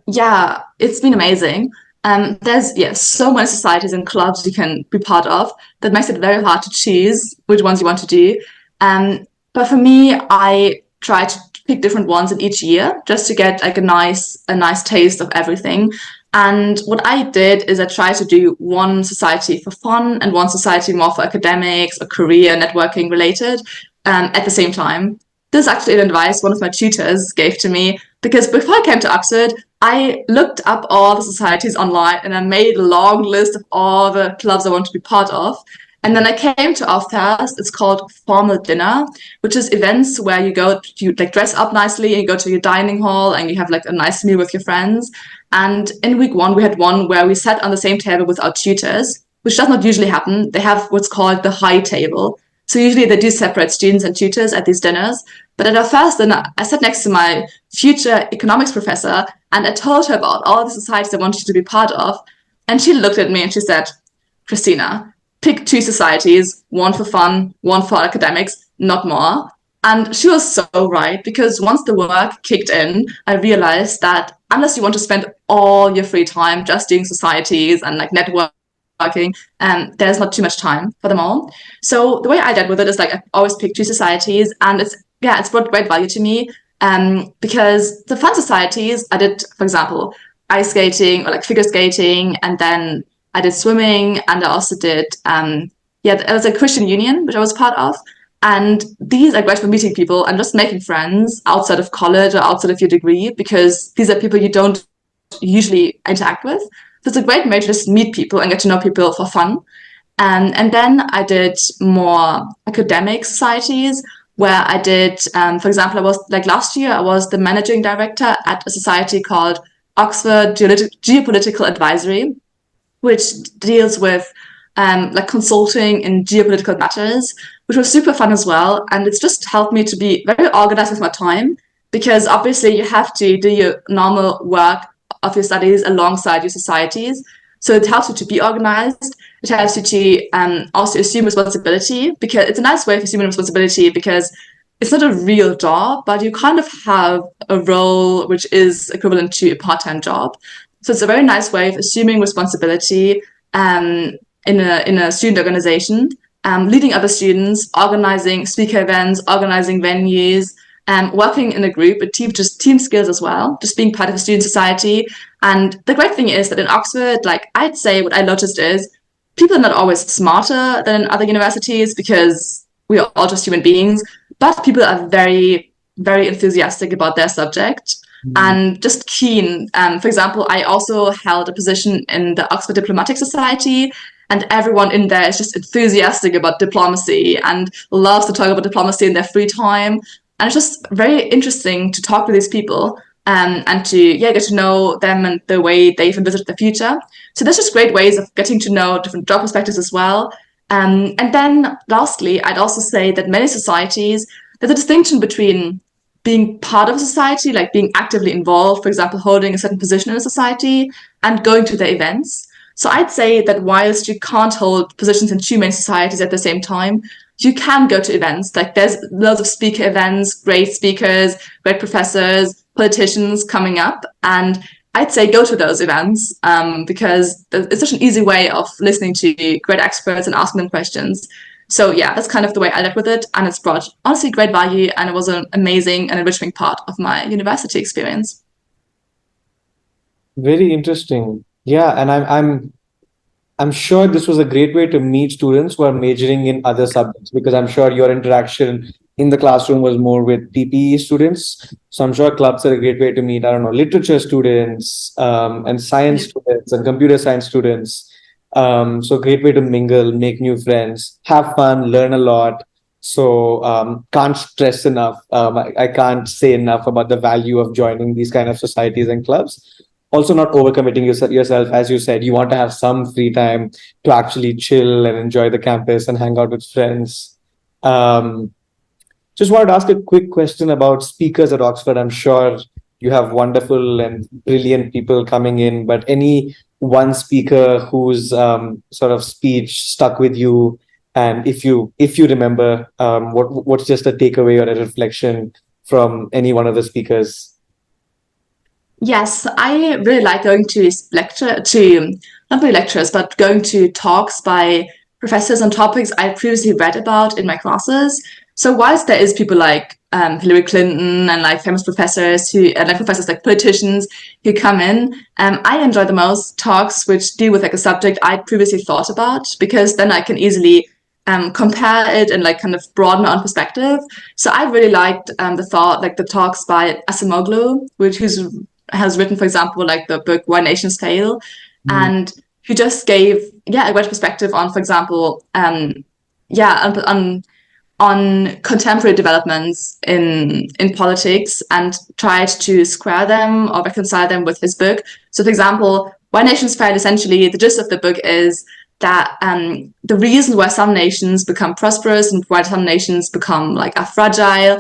Yeah, it's been amazing. There's so many societies and clubs you can be part of that makes it very hard to choose which ones you want to do. But for me, I try to pick different ones in each year just to get like a nice taste of everything. And what I did is I tried to do one society for fun and one society more for academics or career networking related at the same time. This is actually an advice one of my tutors gave to me, because before I came to Oxford, I looked up all the societies online and I made a long list of all the clubs I want to be part of. And then I came to our first, it's called formal dinner, which is events where you go, you like dress up nicely and you go to your dining hall and you have like a nice meal with your friends. And in week 1, we had one where we sat on the same table with our tutors, which does not usually happen. They have what's called the high table. So usually they do separate students and tutors at these dinners. But at our first dinner, I sat next to my future economics professor and I told her about all the societies I wanted to be part of. And she looked at me and she said, Christina, pick 2 societies, one for fun, one for academics, not more. And she was so right, because once the work kicked in, I realized that unless you want to spend all your free time just doing societies and like networking, there's not too much time for them all. So the way I dealt with it is like I always pick 2 societies, and it's brought great value to me, because the fun societies I did, for example, ice skating or like figure skating, and then I did swimming, and I also did it was a Christian union which I was part of. And these are great for meeting people and just making friends outside of college or outside of your degree, because these are people you don't usually interact with. So it's a great way to just meet people and get to know people for fun. And then I did more academic societies where I did, for example, I was like last year, I was the managing director at a society called Oxford Geopolitical Advisory, which deals with like consulting in geopolitical matters, which was super fun as well. And it's just helped me to be very organized with my time, because obviously you have to do your normal work of your studies alongside your societies. So it helps you to be organized. It helps you to also assume responsibility, because it's a nice way of assuming responsibility, because it's not a real job, but you kind of have a role which is equivalent to a part-time job. So it's a very nice way of assuming responsibility in a student organization, leading other students, organizing speaker events, organizing venues, working in a group. It teaches team skills as well, just being part of a student society. And the great thing is that in Oxford, like I'd say what I noticed is people are not always smarter than in other universities, because we are all just human beings, but people are very, very enthusiastic about their subject and just keen. For example, I also held a position in the Oxford Diplomatic Society, and everyone in there is just enthusiastic about diplomacy and loves to talk about diplomacy in their free time. And it's just very interesting to talk with these people and to get to know them and the way they've envisaged the future. So there's just great ways of getting to know different job perspectives as well. And then lastly, I'd also say that many societies, there's a distinction between being part of a society, like being actively involved, for example, holding a certain position in a society, and going to their events. So I'd say that whilst you can't hold positions in two main societies at the same time, you can go to events. Like there's loads of speaker events, great speakers, great professors, politicians coming up. And I'd say go to those events because it's such an easy way of listening to great experts and asking them questions. So yeah, that's kind of the way I left with it. And it's brought honestly great value. And it was an amazing and enriching part of my university experience. Very interesting. Yeah, and I'm sure this was a great way to meet students who are majoring in other subjects, because I'm sure your interaction in the classroom was more with PPE students. So I'm sure clubs are a great way to meet, I don't know, literature students, and science students and computer science students. So great way to mingle, make new friends, have fun, learn a lot. So can't stress enough. I can't say enough about the value of joining these kind of societies and clubs. Also, not overcommitting yourself. As you said, you want to have some free time to actually chill and enjoy the campus and hang out with friends. Um, just wanted to ask a quick question about speakers at Oxford. I'm sure you have wonderful and brilliant people coming in, but any one speaker whose sort of speech stuck with you, and if you remember, what's just a takeaway or a reflection from any one of the speakers? Yes, I really like going to not really lectures, but going to talks by professors on topics I previously read about in my classes. So whilst there is people like Hillary Clinton and like famous professors and like professors like politicians who come in, I enjoy the most talks which deal with like a subject I'd previously thought about, because then I can easily compare it and like kind of broaden my own perspective. So I really liked the talks by Asimoglu, who's has written, for example, like the book Why Nations Fail, and who just gave a great perspective on, for example, on contemporary developments in politics, and tried to square them or reconcile them with his book. So, for example, Why Nations Fail, essentially, the gist of the book is that the reason why some nations become prosperous and why some nations become like are fragile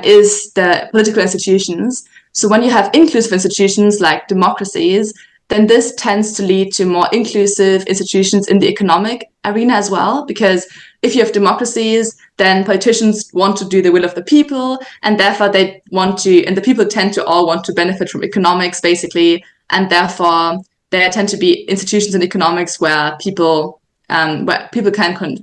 is the political institutions. So when you have inclusive institutions like democracies, then this tends to lead to more inclusive institutions in the economic arena as well. Because if you have democracies, then politicians want to do the will of the people, and therefore and the people tend to all want to benefit from economics, basically, and therefore there tend to be institutions in economics where people can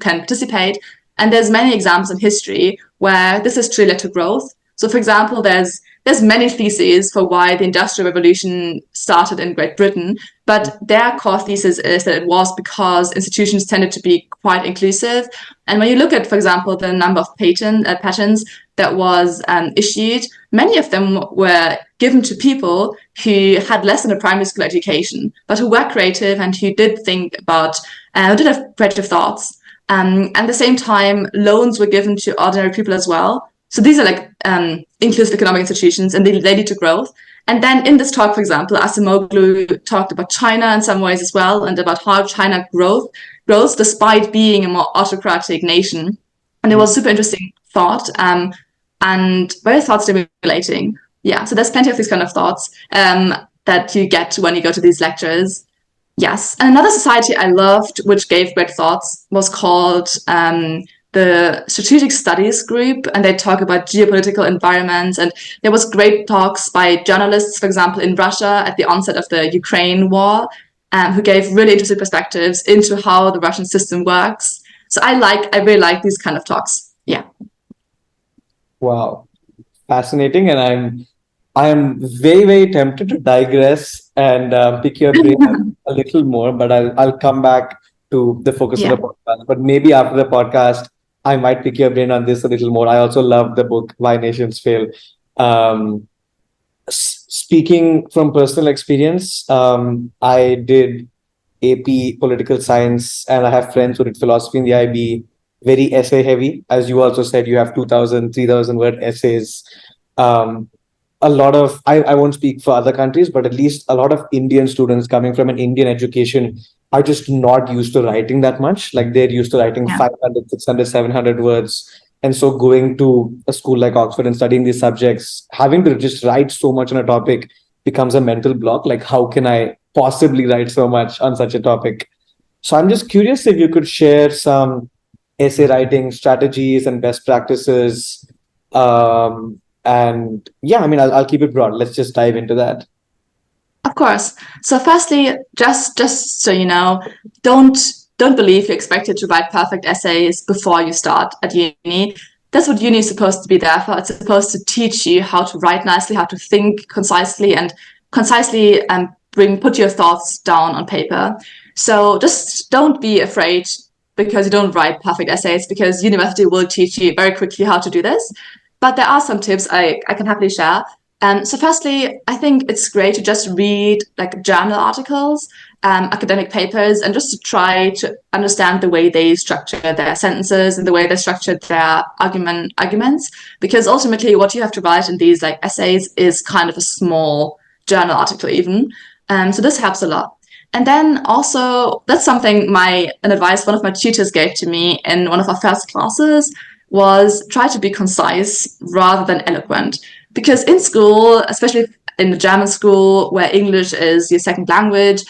participate. And there's many examples in history where this has truly led to growth. So, for example, there's many theses for why the Industrial Revolution started in Great Britain, but their core thesis is that it was because institutions tended to be quite inclusive. And when you look at, for example, the number of patents that was issued, many of them were given to people who had less than a primary school education, but who were creative and who did think about, who did have creative thoughts. At the same time, loans were given to ordinary people as well. So these are like inclusive economic institutions, and they lead to growth. And then in this talk, for example, Asimoglu talked about China in some ways as well, and about how China grows despite being a more autocratic nation. And it was super interesting thought and very thought stimulating. Yeah, so there's plenty of these kind of thoughts that you get when you go to these lectures. Yes, and another society I loved, which gave great thoughts, was called the Strategic Studies Group, and they talk about geopolitical environments. And there was great talks by journalists, for example, in Russia at the onset of the Ukraine war, who gave really interesting perspectives into how the Russian system works. So I really like these kind of talks. Yeah. Wow, fascinating. And I am very, very tempted to digress and pick your brain a little more, but I'll come back to the focus of Yeah. the podcast. But maybe after the podcast, I might pick your brain on this a little more. I also love the book Why Nations Fail. Um, Speaking from personal experience, I did AP political science, and I have friends who did philosophy in the IB. very essay heavy. As you also said, you have 2,000, 3,000 word essays. Um, a lot of, I won't speak for other countries, but at least a lot of Indian students coming from an Indian education are just not used to writing that much. Like they're used to writing Yeah. 500, 600, 700 words. And so going to a school like Oxford and studying these subjects, having to just write so much on a topic becomes a mental block. Like, how can I possibly write so much on such a topic? So I'm just curious if you could share some essay writing strategies and best practices. And yeah, I mean, I'll keep it broad. Let's just dive into that. Of course. So firstly, just so you know, don't don't believe you're expected to write perfect essays before you start at uni. That's what uni is supposed to be there for. It's supposed to teach you how to write nicely, how to think concisely, and concisely put your thoughts down on paper. So just don't be afraid because you don't write perfect essays, because university will teach you very quickly how to do this. But there are some tips I can happily share. So firstly, I think it's great to just read like journal articles, academic papers, and just to try to understand the way they structure their sentences and the way they structure their arguments. Because ultimately, what you have to write in these like essays is kind of a small journal article, even. So this helps a lot. And then also, that's something an advice one of my tutors gave to me in one of our first classes was try to be concise rather than eloquent. Because in school, especially in the German school where English is your second language,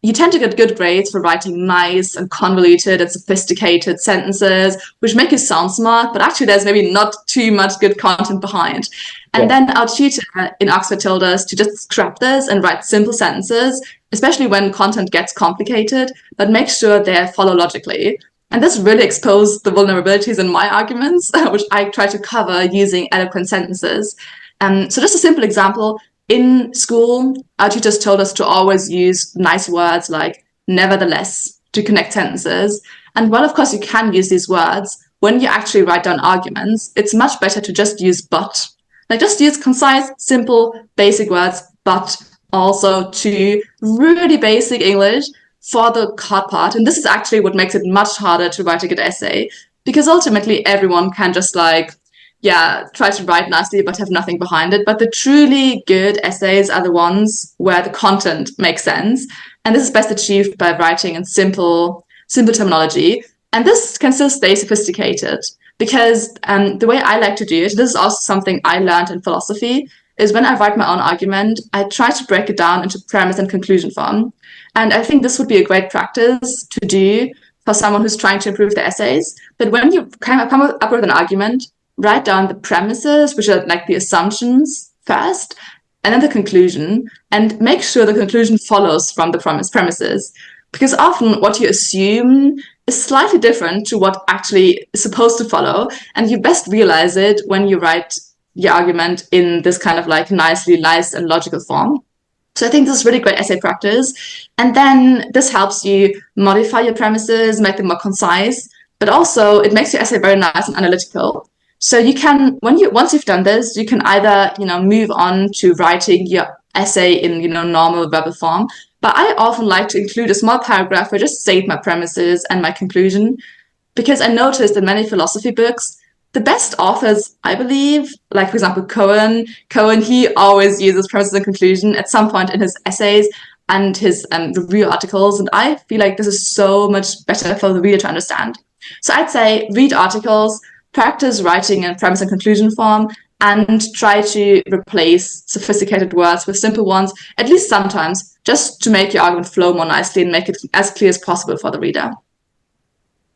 you tend to get good grades for writing nice and convoluted and sophisticated sentences, which make you sound smart, but actually there's maybe not too much good content behind. And Yeah. then our tutor in Oxford told us to just scrap this and write simple sentences, especially when content gets complicated, but make sure they follow logically. And this really exposed the vulnerabilities in my arguments, which I try to cover using eloquent sentences. So just a simple example, in school, our teachers told us to always use nice words like nevertheless to connect sentences. And while, of course, you can use these words, when you actually write down arguments, it's much better to just use but. Like just use concise, simple, basic words, but also to really basic English for the hard part. And this is actually what makes it much harder to write a good essay, because ultimately everyone can just try to write nicely but have nothing behind it. But the truly good essays are the ones where the content makes sense. And this is best achieved by writing in simple terminology. And this can still stay sophisticated because the way I like to do it, this is also something I learned in philosophy, is when I write my own argument, I try to break it down into premise and conclusion form. And I think this would be a great practice to do for someone who's trying to improve their essays. That when you come up with an argument, write down the premises, which are like the assumptions first, and then the conclusion, and make sure the conclusion follows from the premises. Because often what you assume is slightly different to what actually is supposed to follow, and you best realize it when you write your argument in this kind of like nicely nice and logical form. So I think this is really great essay practice. And then this helps you modify your premises, make them more concise, but also it makes your essay very nice and analytical. So you can, once you've done this, you can either, move on to writing your essay in, normal verbal form. But I often like to include a small paragraph where I just state my premises and my conclusion, because I noticed in many philosophy books, the best authors, I believe, like for example, Cohen, he always uses premises and conclusion at some point in his essays and his review articles. And I feel like this is so much better for the reader to understand. So I'd say read articles, practice writing in premise and conclusion form, and try to replace sophisticated words with simple ones, at least sometimes, just to make your argument flow more nicely and make it as clear as possible for the reader.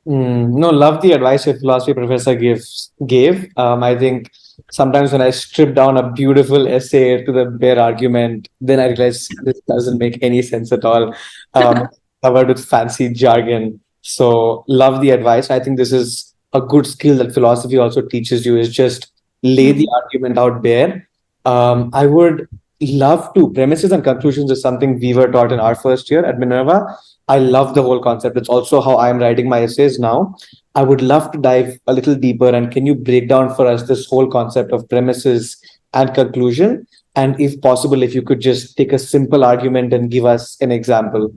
No, love the advice your philosophy professor gave. I think sometimes when I strip down a beautiful essay to the bare argument, then I realize this doesn't make any sense at all. Covered with fancy jargon. So love the advice. I think this is a good skill that philosophy also teaches you, is just lay the argument out bare. I would love to. Premises and conclusions is something we were taught in our first year at Minerva. I love the whole concept. It's also how I'm writing my essays now. I would love to dive a little deeper. And can you break down for us this whole concept of premises and conclusion? And if possible, if you could just take a simple argument and give us an example.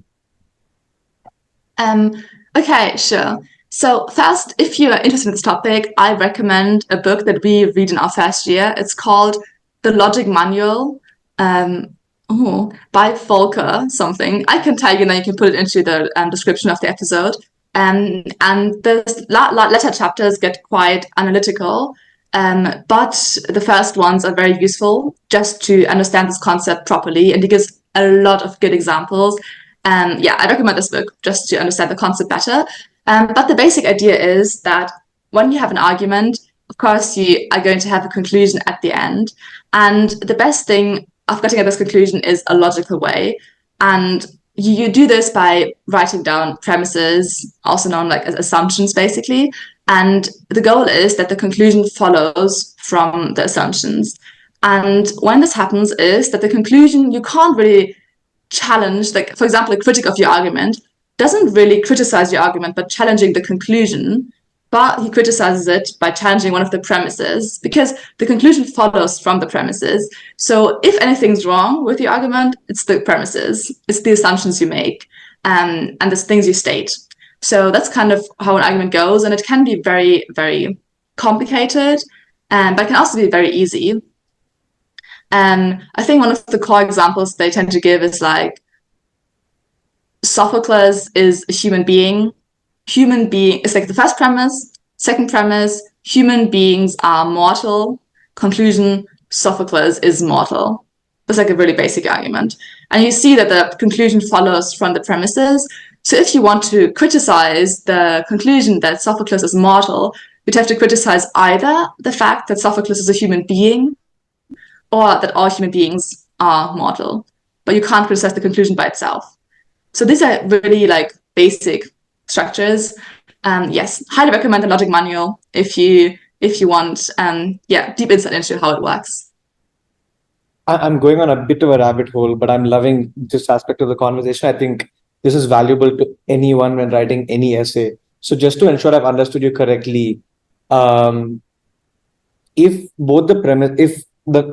Okay, sure. So first, if you're interested in this topic, I recommend a book that we read in our first year. It's called The Logic Manual by Volker something. I can tell you, and then you can put it into the description of the episode. And the latter chapters get quite analytical, but the first ones are very useful just to understand this concept properly, and he gives a lot of good examples. Yeah, I recommend this book just to understand the concept better. But the basic idea is that when you have an argument, of course, you are going to have a conclusion at the end. And the best thing of getting at this conclusion is a logical way. And you do this by writing down premises, also known like as assumptions, basically. And the goal is that the conclusion follows from the assumptions. And when this happens is that the conclusion, you can't really challenge, like, for example, a critic of your argument doesn't really criticize your argument, but challenging the conclusion. But he criticizes it by challenging one of the premises because the conclusion follows from the premises. So if anything's wrong with your argument, it's the premises, it's the assumptions you make, and the things you state. So that's kind of how an argument goes, and it can be very, very complicated, but it can also be very easy. I think one of the core examples they tend to give is like Sophocles is a human being. Human being is like the first premise. Second premise, human beings are mortal. Conclusion, Sophocles is mortal. That's like a really basic argument. And you see that the conclusion follows from the premises. So if you want to criticize the conclusion that Sophocles is mortal, you'd have to criticize either the fact that Sophocles is a human being or that all human beings are mortal. But you can't criticize the conclusion by itself. So these are really like basic structures. Yes, highly recommend the Logic Manual if you want deep insight into how it works. I'm going on a bit of a rabbit hole, but I'm loving this aspect of the conversation. I think this is valuable to anyone when writing any essay. So just to ensure I've understood you correctly, if both the premise,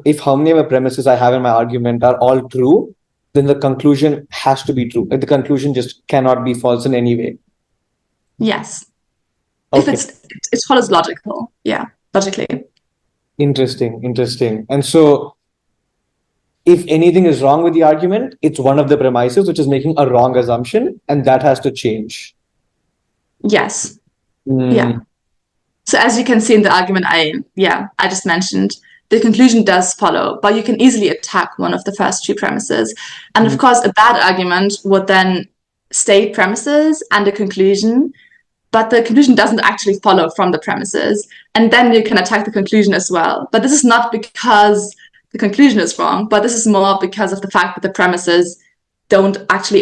if how many of the premises I have in my argument are all true, then the conclusion has to be true. Like the conclusion just cannot be false in any way. Yes. Okay. If it follows logical. Yeah, logically. Interesting. And so if anything is wrong with the argument, it's one of the premises which is making a wrong assumption, and that has to change. Yes. Yeah. So as you can see in the argument I just mentioned, the conclusion does follow, but you can easily attack one of the first two premises. And of course, a bad argument would then state premises and a conclusion, but the conclusion doesn't actually follow from the premises. And then you can attack the conclusion as well. But this is not because the conclusion is wrong, but this is more because of the fact that the premises don't actually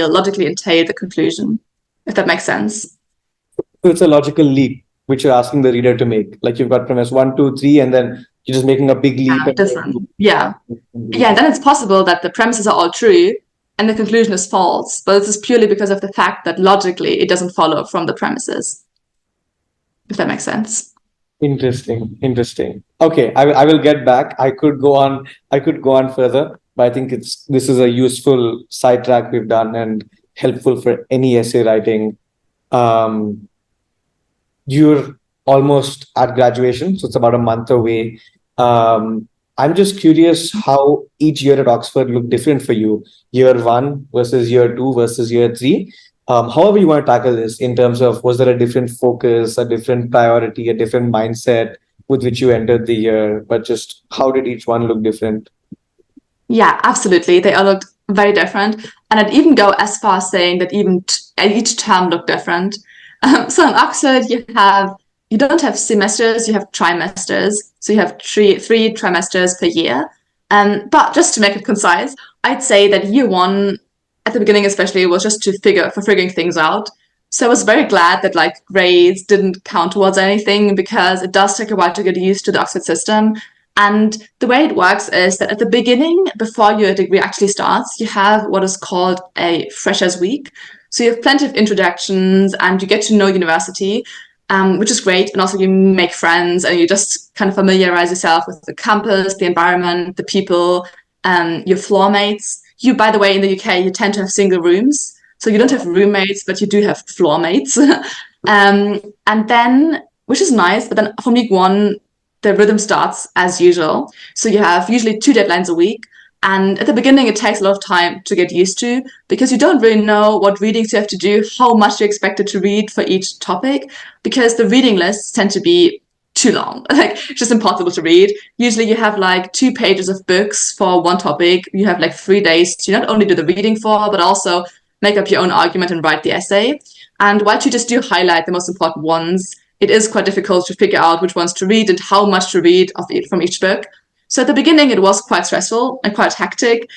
logically entail the conclusion, if that makes sense. So it's a logical leap which you're asking the reader to make. Like you've got premise 1, 2, 3, and then you're just making a big leap. Yeah. And then it's possible that the premises are all true and the conclusion is false, but this is purely because of the fact that logically it doesn't follow from the premises, if that makes sense. Interesting. Okay, I will get back. I could go on further, but I think this is a useful sidetrack we've done and helpful for any essay writing. You're almost at graduation, so it's about a month away. I'm just curious how each year at Oxford looked different for you. Year 1 versus year 2 versus year 3. However you want to tackle this in terms of, was there a different focus, a different priority, a different mindset with which you entered the year, but just how did each one look different? Yeah, absolutely. They all looked very different. And I'd even go as far as saying that even each term looked different. So in Oxford, you don't have semesters, you have trimesters. So you have three trimesters per year. But just to make it concise, I'd say that year 1, at the beginning especially, was just figuring things out. So I was very glad that like grades didn't count towards anything, because it does take a while to get used to the Oxford system. And the way it works is that at the beginning, before your degree actually starts, you have what is called a freshers week. So you have plenty of introductions and you get to know university, which is great. And also you make friends and you just kind of familiarize yourself with the campus, the environment, the people, your floor mates. You, by the way, in the UK, you tend to have single rooms. So you don't have roommates, but you do have floor mates. And then, which is nice, but then from week one, the rhythm starts as usual. So you have usually 2 deadlines a week. And at the beginning, it takes a lot of time to get used to because you don't really know what readings you have to do, how much you're expected to read for each topic, because the reading lists tend to be too long. Like, it's just impossible to read. Usually you have like 2 pages of books for one topic. You have like 3 days to not only do the reading for, but also make up your own argument and write the essay. And while you just do highlight the most important ones, it is quite difficult to figure out which ones to read and how much to read from each book. So at the beginning, it was quite stressful and quite hectic,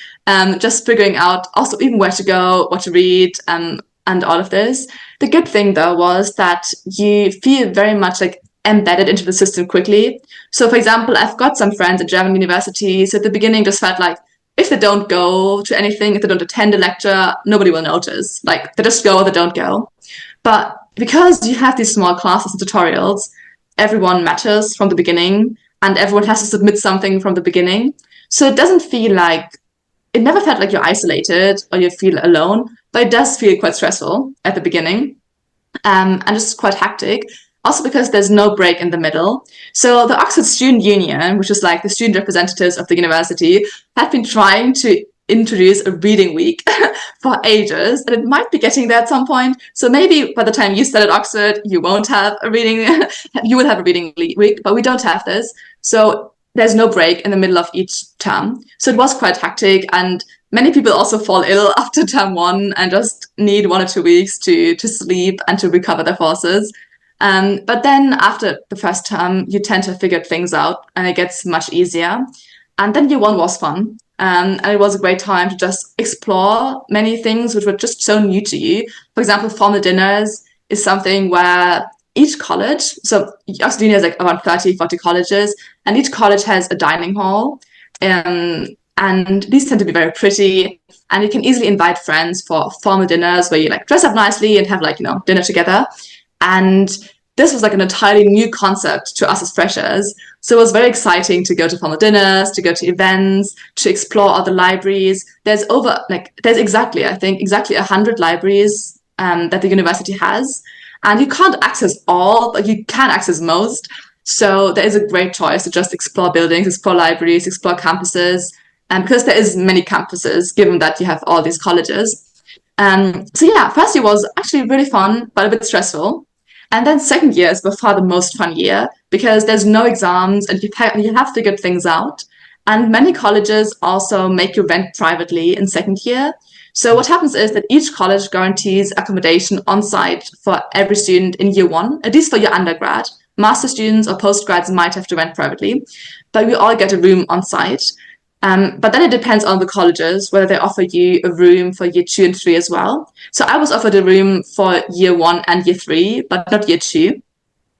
just figuring out also even where to go, what to read, and all of this. The good thing, though, was that you feel very much like embedded into the system quickly. So, for example, I've got some friends at German universities. At the beginning, just felt like if they don't go to anything, if they don't attend a lecture, nobody will notice. Like, they just go or they don't go. But because you have these small classes and tutorials, everyone matters from the beginning and everyone has to submit something from the beginning. So it doesn't feel like, it never felt like you're isolated or you feel alone, but it does feel quite stressful at the beginning, and just quite hectic. Also because there's no break in the middle. So the Oxford Student Union, which is like the student representatives of the university, have been trying to introduce a reading week for ages, and it might be getting there at some point. So maybe by the time you start at Oxford, you won't have a reading, you will have a reading week, but we don't have this. So there's no break in the middle of each term. So it was quite hectic, and many people also fall ill after term one and just need 1 or 2 weeks to sleep and to recover their forces. But then after the first term, you tend to figure things out and it gets much easier. And then year one was fun. And it was a great time to just explore many things which were just so new to you. For example, formal dinners is something where each college, so Oxford Uni has like around 30, 40 colleges, and each college has a dining hall. And these tend to be very pretty, and you can easily invite friends for formal dinners where you like dress up nicely and have like, dinner together. And this was like an entirely new concept to us as freshers. So it was very exciting to go to formal dinners, to go to events, to explore other libraries. There's exactly 100 libraries that the university has. And you can't access all, but you can access most. So there is a great choice to just explore buildings, explore libraries, explore campuses. And because there is many campuses, given that you have all these colleges. So yeah, first year was actually really fun, but a bit stressful. And then second year is by far the most fun year because there's no exams and you have figured things out. And many colleges also make you rent privately in second year. So what happens is that each college guarantees accommodation on site for every student in year one, at least for your undergrad. Master students or postgrads might have to rent privately, but we all get a room on site. But then it depends on the colleges, whether they offer you a room for year 2 and 3 as well. So I was offered a room for year 1 and year 3, but not year 2.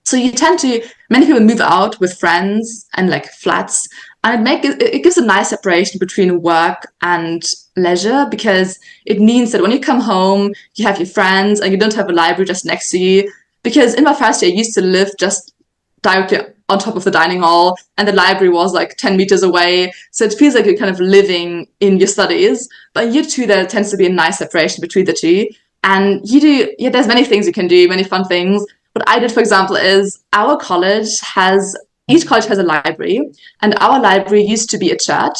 So many people move out with friends and like flats, and it gives a nice separation between work and leisure because it means that when you come home, you have your friends and you don't have a library just next to you. Because in my first year, I used to live just directly on top of the dining hall and the library was like 10 meters away. So it feels like you're kind of living in your studies. But in year 2, there tends to be a nice separation between the two. And there's many things you can do, many fun things. What I did, for example, is each college has a library, and our library used to be a church.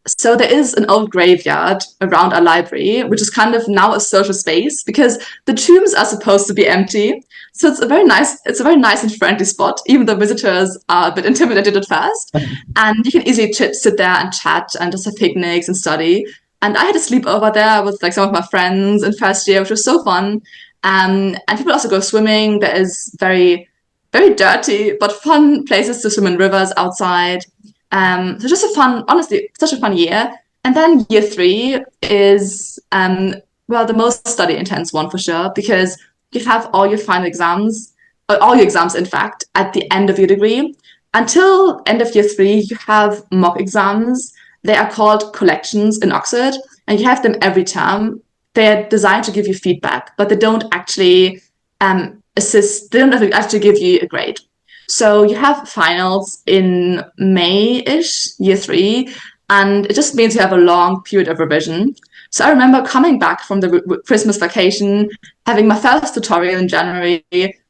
So there is an old graveyard around our library, which is kind of now a social space because the tombs are supposed to be empty. So it's a very nice and friendly spot, even though visitors are a bit intimidated at first. And you can easily sit there and chat and just have picnics and study. And I had a sleepover there with like some of my friends in first year, which was so fun. And people also go swimming. There is very, very dirty but fun places to swim in rivers outside. So just honestly, such a fun year. And then year 3 is, the most study intense one for sure, because you have all your final exams, or all your exams, in fact, at the end of your degree. Until end of year 3, you have mock exams. They are called collections in Oxford, and you have them every term. They're designed to give you feedback, but they don't actually they don't actually give you a grade. So you have finals in May-ish, year 3, and it just means you have a long period of revision. So I remember coming back from the Christmas vacation, having my first tutorial in January,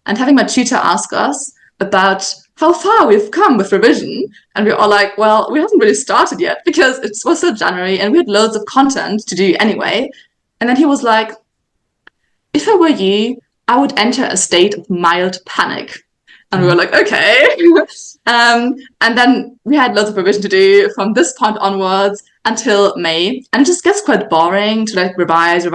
and having my tutor ask us about how far we've come with revision. And we were all like, well, we haven't really started yet because it was still January and we had loads of content to do anyway. And then he was like, if I were you, I would enter a state of mild panic. And we were like, okay. And then we had loads of revision to do from this point onwards until May. And it just gets quite boring to like revise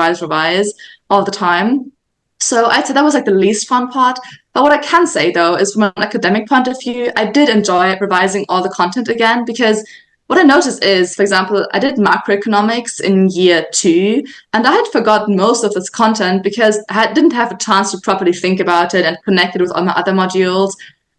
all the time. So I'd say that was like the least fun part. But what I can say though is from an academic point of view, I did enjoy revising all the content again, because what I noticed is, for example, I did macroeconomics in year 2, and I had forgotten most of this content because I didn't have a chance to properly think about it and connect it with all my other modules.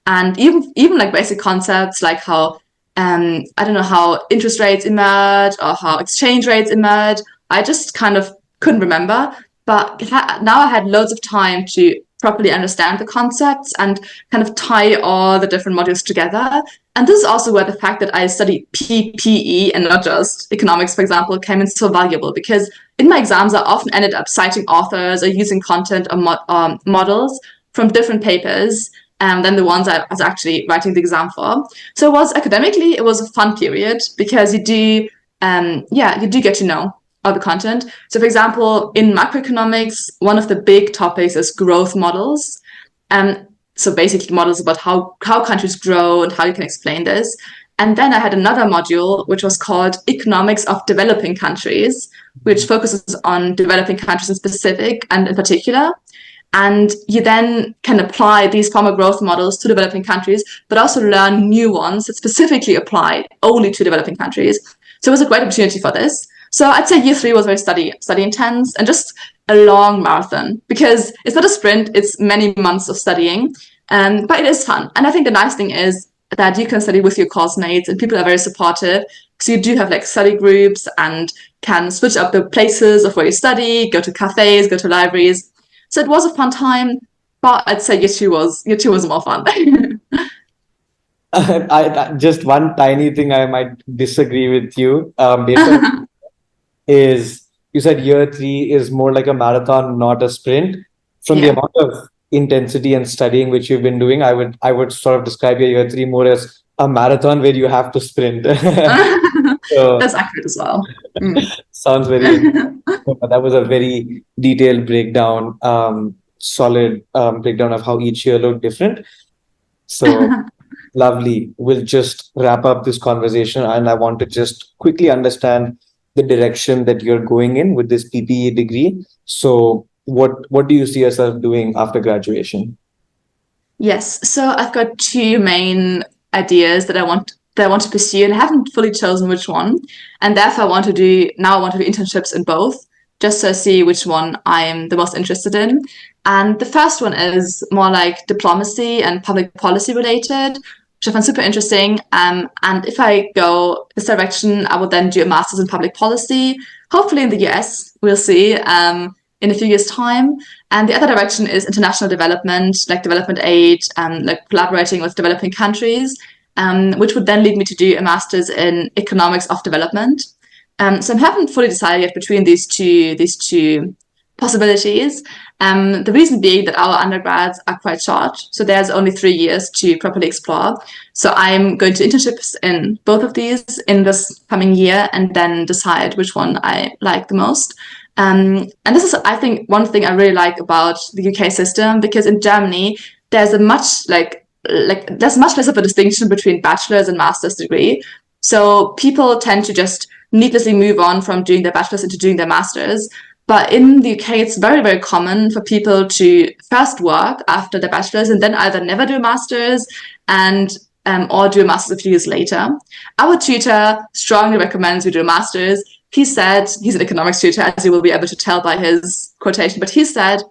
And even like basic concepts like how, I don't know, how interest rates emerge or how exchange rates emerge, I just kind of couldn't remember. But now I had loads of time to properly understand the concepts and kind of tie all the different modules together. And this is also where the fact that I studied PPE and not just economics, for example, came in so valuable, because in my exams, I often ended up citing authors or using content or models from different papers than the ones I was actually writing the exam for. So academically, it was a fun period because you do get to know all the content. So for example, in macroeconomics, one of the big topics is growth models. So basically models about how countries grow and how you can explain this. And then I had another module, which was called Economics of Developing Countries, which focuses on developing countries in specific and in particular. And you then can apply these former growth models to developing countries, but also learn new ones that specifically apply only to developing countries. So it was a great opportunity for this. So I'd say year 3 was very study intense and just a long marathon, because it's not a sprint, it's many months of studying, but it is fun. And I think the nice thing is that you can study with your course mates and people are very supportive. So you do have like study groups and can switch up the places of where you study, go to cafes, go to libraries. So it was a fun time, but I'd say year two was more fun. I just one tiny thing I might disagree with you. Based on is you said year 3 is more like a marathon, not a sprint. From the amount of intensity and studying which you've been doing, I would sort of describe your year 3 more as a marathon where you have to sprint. So, that's accurate as well. sounds very but that was a very detailed breakdown, solid breakdown of how each year looked different. So lovely. We'll just wrap up this conversation, and I want to just quickly understand the direction that you're going in with this PPE degree. So what do you see yourself doing after graduation? Yes, so I've got 2 main ideas that I want to pursue, and I haven't fully chosen which one. And therefore I want to do internships in both, just to see which one I'm the most interested in. And the first one is more like diplomacy and public policy related, which I find super interesting. And if I go this direction, I would then do a master's in public policy, hopefully in the US, we'll see, in a few years' time. And the other direction is international development, like development aid, like collaborating with developing countries, which would then lead me to do a master's in economics of development. So I haven't fully decided yet between these two possibilities. The reason being that our undergrads are quite short, so there's only 3 years to properly explore. So I'm going to internships in both of these in this coming year, and then decide which one I like the most. And this is, I think, one thing I really like about the UK system, because in Germany there's much less of a distinction between bachelor's and master's degree. So people tend to just needlessly move on from doing their bachelor's into doing their master's. But in the UK, it's very, very common for people to first work after their bachelor's and then either never do a master's or do a master's a few years later. Our tutor strongly recommends we do a master's. He said, he's an economics tutor, as you will be able to tell by his quotation, but he said,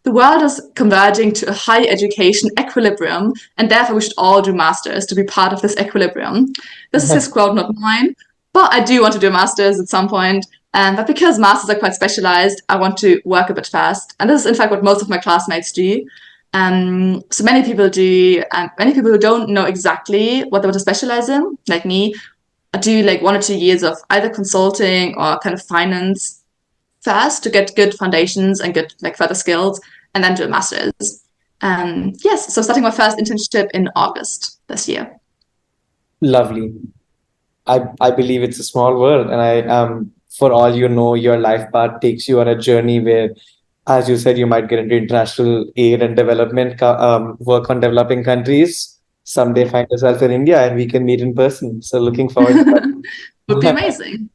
the world is converging to a higher education equilibrium, and therefore we should all do masters to be part of this equilibrium. This is his quote, not mine. But I do want to do a master's at some point. But because masters are quite specialized, I want to work a bit fast. And this is, in fact, what most of my classmates do. So many people do, many people who don't know exactly what they want to specialize in, like me, do like 1 or 2 years of either consulting or kind of finance first to get good foundations and get like further skills, and then do a master's. Yes, so starting my first internship in August this year. Lovely. I believe it's a small world, and for all you know, your life path takes you on a journey where, as you said, you might get into international aid and development, work on developing countries. Someday find yourself in India and we can meet in person. So looking forward to Would be that. amazing.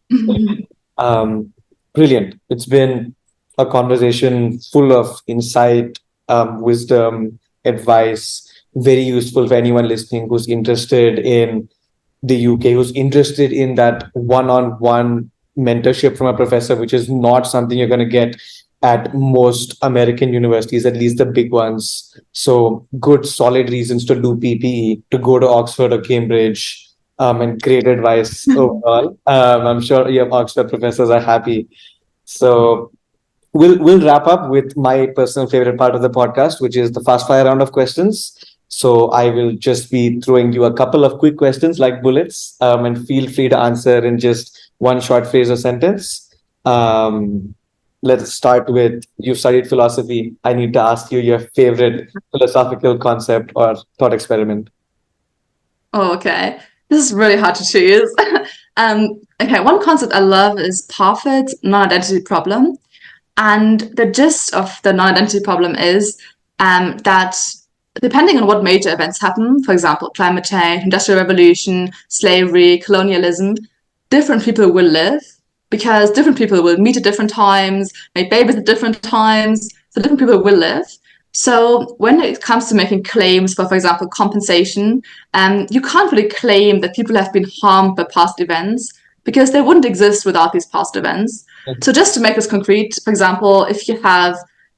Um, Brilliant. It's been a conversation full of insight, wisdom, advice, very useful for anyone listening who's interested in the UK, who's interested in that one-on-one mentorship from a professor, which is not something you're going to get at most American universities, at least the big ones. So good, solid reasons to do PPE, to go to Oxford or Cambridge, and great advice overall. I'm sure your Oxford professors are happy. So we'll wrap up with my personal favorite part of the podcast, which is the fast fire round of questions. So I will just be throwing you a couple of quick questions like bullets, and feel free to answer in just one short phrase or sentence. Um, let's start with, you studied philosophy. I need to ask you your favorite philosophical concept or thought experiment. Oh, okay. This is really hard to choose. Okay, one concept I love is Parfit's non-identity problem. And the gist of the non-identity problem is that depending on what major events happen, for example, climate change, industrial revolution, slavery, colonialism, different people will live because different people will meet at different times, make babies at different times, so different people will live. So when it comes to making claims for example, compensation, you can't really claim that people have been harmed by past events because they wouldn't exist without these past events. So just to make this concrete, for example, if you have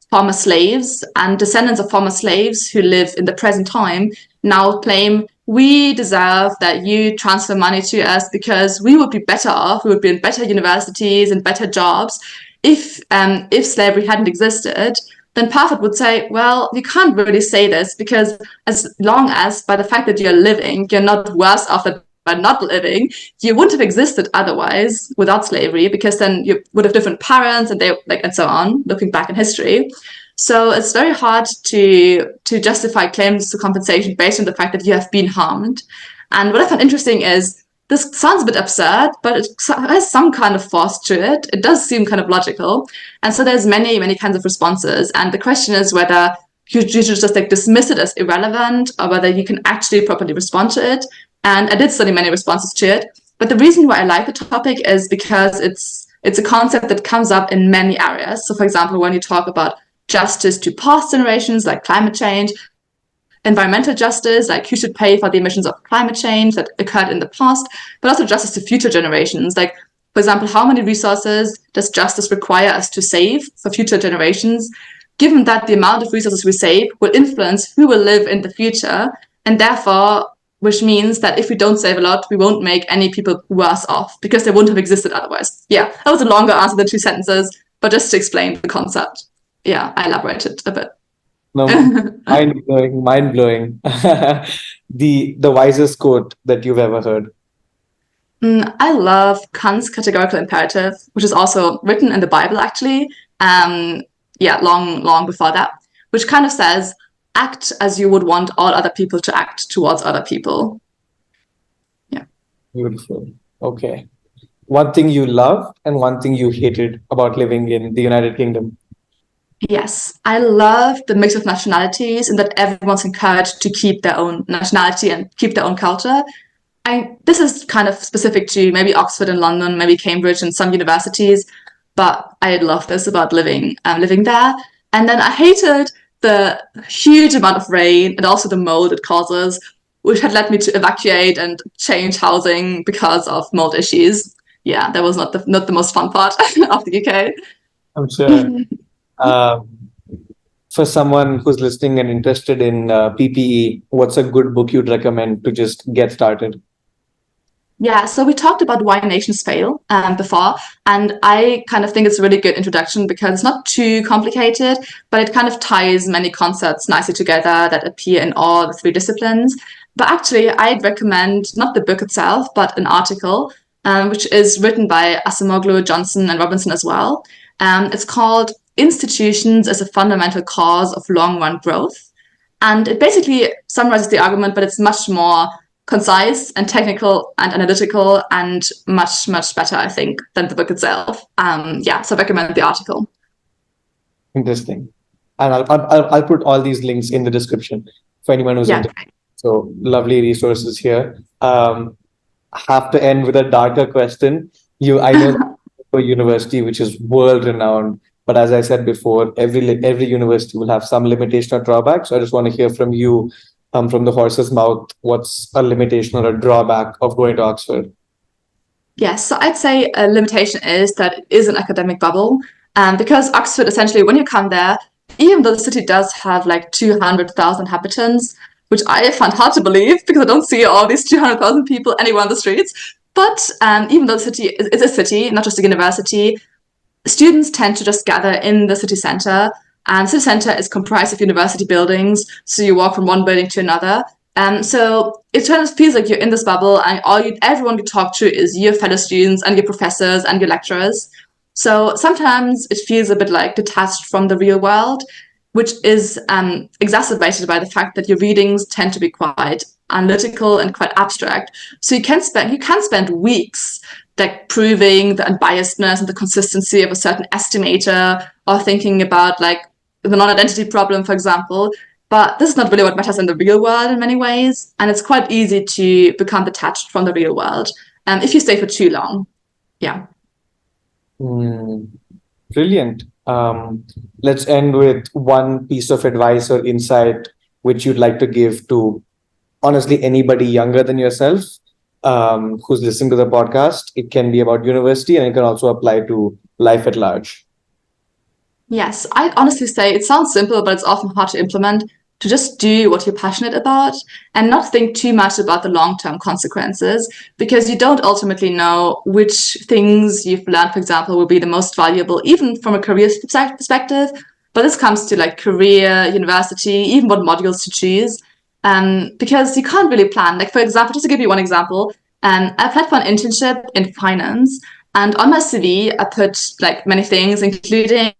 former slaves and descendants of former slaves who live in the present time now claim we deserve that you transfer money to us because we would be better off, we would be in better universities and better jobs if slavery hadn't existed, then Parfit would say, well, you can't really say this because as long as by the fact that you're living, you're not worse off by not living, you wouldn't have existed otherwise without slavery because then you would have different parents and they like and so on, looking back in history. So it's very hard to justify claims to compensation based on the fact that you have been harmed. And what I found interesting is this sounds a bit absurd, but it has some kind of force to it. It does seem kind of logical. And so there's many kinds of responses. And the question is whether you should just like dismiss it as irrelevant or whether you can actually properly respond to it. And I did study many responses to it. But the reason why I like the topic is because it's a concept that comes up in many areas. So for example, when you talk about justice to past generations like climate change, environmental justice, like who should pay for the emissions of climate change that occurred in the past, but also justice to future generations. Like, for example, how many resources does justice require us to save for future generations, given that the amount of resources we save will influence who will live in the future, and therefore, which means that if we don't save a lot, we won't make any people worse off because they wouldn't have existed otherwise. Yeah, that was a longer answer than 2 sentences, but just to explain the concept. Yeah, I elaborated a bit. No, mind blowing, mind blowing. The wisest quote that you've ever heard. I love Kant's categorical imperative, which is also written in the Bible, actually. Long before that, which kind of says, act as you would want all other people to act towards other people. Yeah. Beautiful. Okay. One thing you loved and one thing you hated about living in the United Kingdom. Yes, I love the mix of nationalities and that everyone's encouraged to keep their own nationality and keep their own culture. This is kind of specific to maybe Oxford and London, maybe Cambridge and some universities, but I love this about living there. And then I hated the huge amount of rain and also the mold it causes, which had led me to evacuate and change housing because of mold issues. Yeah, that was not the most fun part of the UK. I'm sure. For someone who's listening and interested in PPE, what's a good book you'd recommend to just get started? Yeah, so we talked about Why Nations Fail before, and I kind of think it's a really good introduction because it's not too complicated, but it kind of ties many concepts nicely together that appear in all the 3 disciplines. But actually, I'd recommend not the book itself, but an article, which is written by Asimoglu, Johnson, and Robinson as well. It's called Institutions as a Fundamental Cause of Long-Run Growth. And it basically summarizes the argument, but it's much more concise and technical and analytical and much, much better, I think, than the book itself. So I recommend the article. Interesting. And I'll put all these links in the description for anyone who's interested. So lovely resources here. Have to end with a darker question. I know for university, which is world renowned, but as I said before, every university will have some limitation or drawback. So I just want to hear from you, from the horse's mouth, what's a limitation or a drawback of going to Oxford? Yes, so I'd say a limitation is that it is an academic bubble. Because Oxford, essentially, when you come there, even though the city does have like 200,000 inhabitants, which I find hard to believe because I don't see all these 200,000 people anywhere on the streets. But even though the city is a city, not just a university, students tend to just gather in the city center. And the city center is comprised of university buildings, so you walk from one building to another. So it kind of feels like you're in this bubble, and everyone you talk to is your fellow students and your professors and your lecturers. So sometimes it feels a bit like detached from the real world, which is exacerbated by the fact that your readings tend to be quite analytical and quite abstract. So you can spend weeks like proving the unbiasedness and the consistency of a certain estimator, or thinking about like the non-identity problem, for example. But this is not really what matters in the real world in many ways, and it's quite easy to become detached from the real world if you stay for too long. Yeah. Brilliant. Let's end with one piece of advice or insight which you'd like to give to, honestly, anybody younger than yourself who's listening to the podcast. It can be about university, and it can also apply to life at large. Yes, I'd honestly say it sounds simple, but it's often hard to implement. To just do what you're passionate about and not think too much about the long-term consequences, because you don't ultimately know which things you've learned, for example, will be the most valuable, even from a career perspective. But this comes to like career, university, even what modules to choose, because you can't really plan. Like, for example, just to give you one example, I applied for an internship in finance, and on my CV, I put like many things, including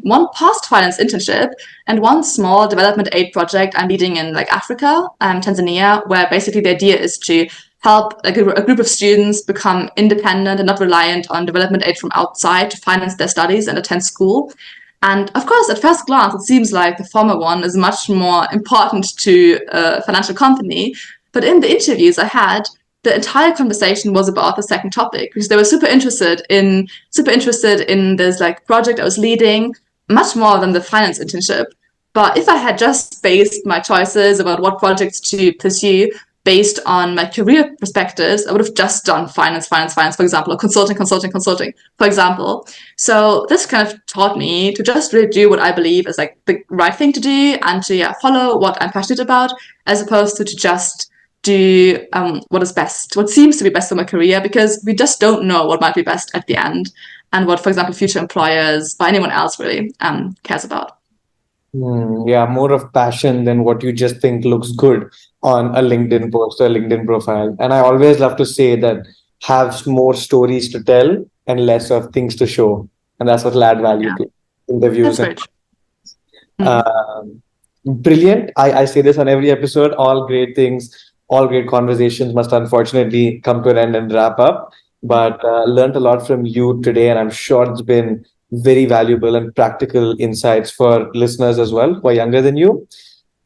one past finance internship and one small development aid project I'm leading in like Africa, Tanzania, where basically the idea is to help a group of students become independent and not reliant on development aid from outside to finance their studies and attend school. And of course, at first glance, it seems like the former one is much more important to a financial company. But in the interviews I had, the entire conversation was about the second topic, because they were super interested in this like project I was leading, much more than the finance internship. But if I had just based my choices about what projects to pursue based on my career perspectives, I would have just done finance, for example, or consulting, for example. So this kind of taught me to just really do what I believe is like the right thing to do, and to follow what I'm passionate about, as opposed to just do what seems to be best for my career, because we just don't know what might be best at the end, and what, for example, future employers or anyone else really cares about. Yeah, more of passion than what you just think looks good on a LinkedIn post or LinkedIn profile. And I always love to say that have more stories to tell and less of things to show. And that's what will add value to interviews. That's very true. Brilliant. I say this on every episode. All great things, all great conversations must unfortunately come to an end and wrap up. But learned a lot from you today, and I'm sure it's been very valuable and practical insights for listeners as well who are younger than you.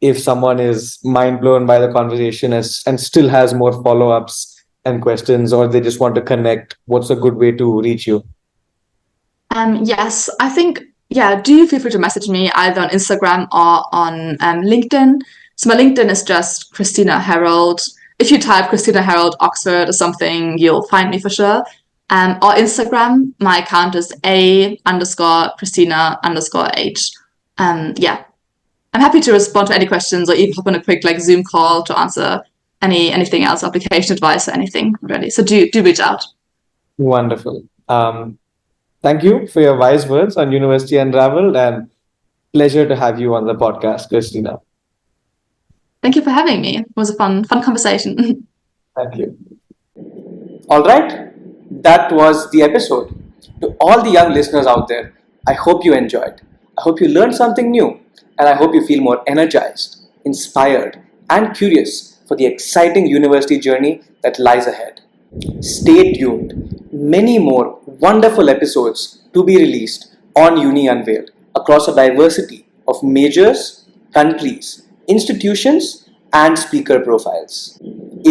If someone is mind blown by the conversation and still has more follow-ups and questions, or they just want to connect, what's a good way to reach you? Yes, I think, do feel free to message me either on Instagram or on LinkedIn. So my LinkedIn is just Christina Herold. If you type Christina Herold Oxford or something, you'll find me for sure. Or Instagram, my account is A_Christina_H. I'm happy to respond to any questions, or even hop on a quick like Zoom call to answer anything else, application advice or anything really. So do reach out. Wonderful. Thank you for your wise words on University Unraveled, and pleasure to have you on the podcast, Christina. Thank you for having me. It was a fun conversation. Thank you. All right, that was the episode. To all the young listeners out there, I hope you enjoyed. I hope you learned something new, and I hope you feel more energized, inspired, and curious for the exciting university journey that lies ahead. Stay tuned. Many more wonderful episodes to be released on Uni Unveiled across a diversity of majors, countries, institutions, and speaker profiles.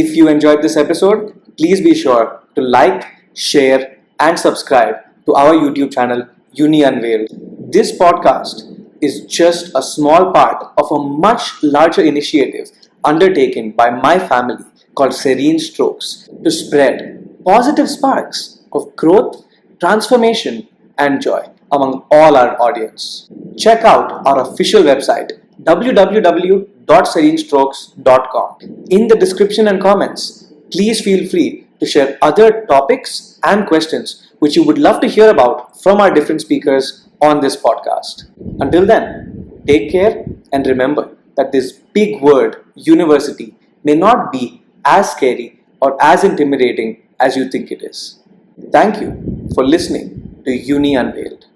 If you enjoyed this episode, please be sure to like, share, and subscribe to our YouTube channel, Uni Unveiled. This podcast is just a small part of a much larger initiative undertaken by my family called Serene Strokes to spread positive sparks of growth, transformation, and joy among all our audience. Check out our official website www.serenestrokes.com. In the description and comments, please feel free to share other topics and questions which you would love to hear about from our different speakers on this podcast. Until then, take care and remember that this big word, university, may not be as scary or as intimidating as you think it is. Thank you for listening to Uni Unveiled.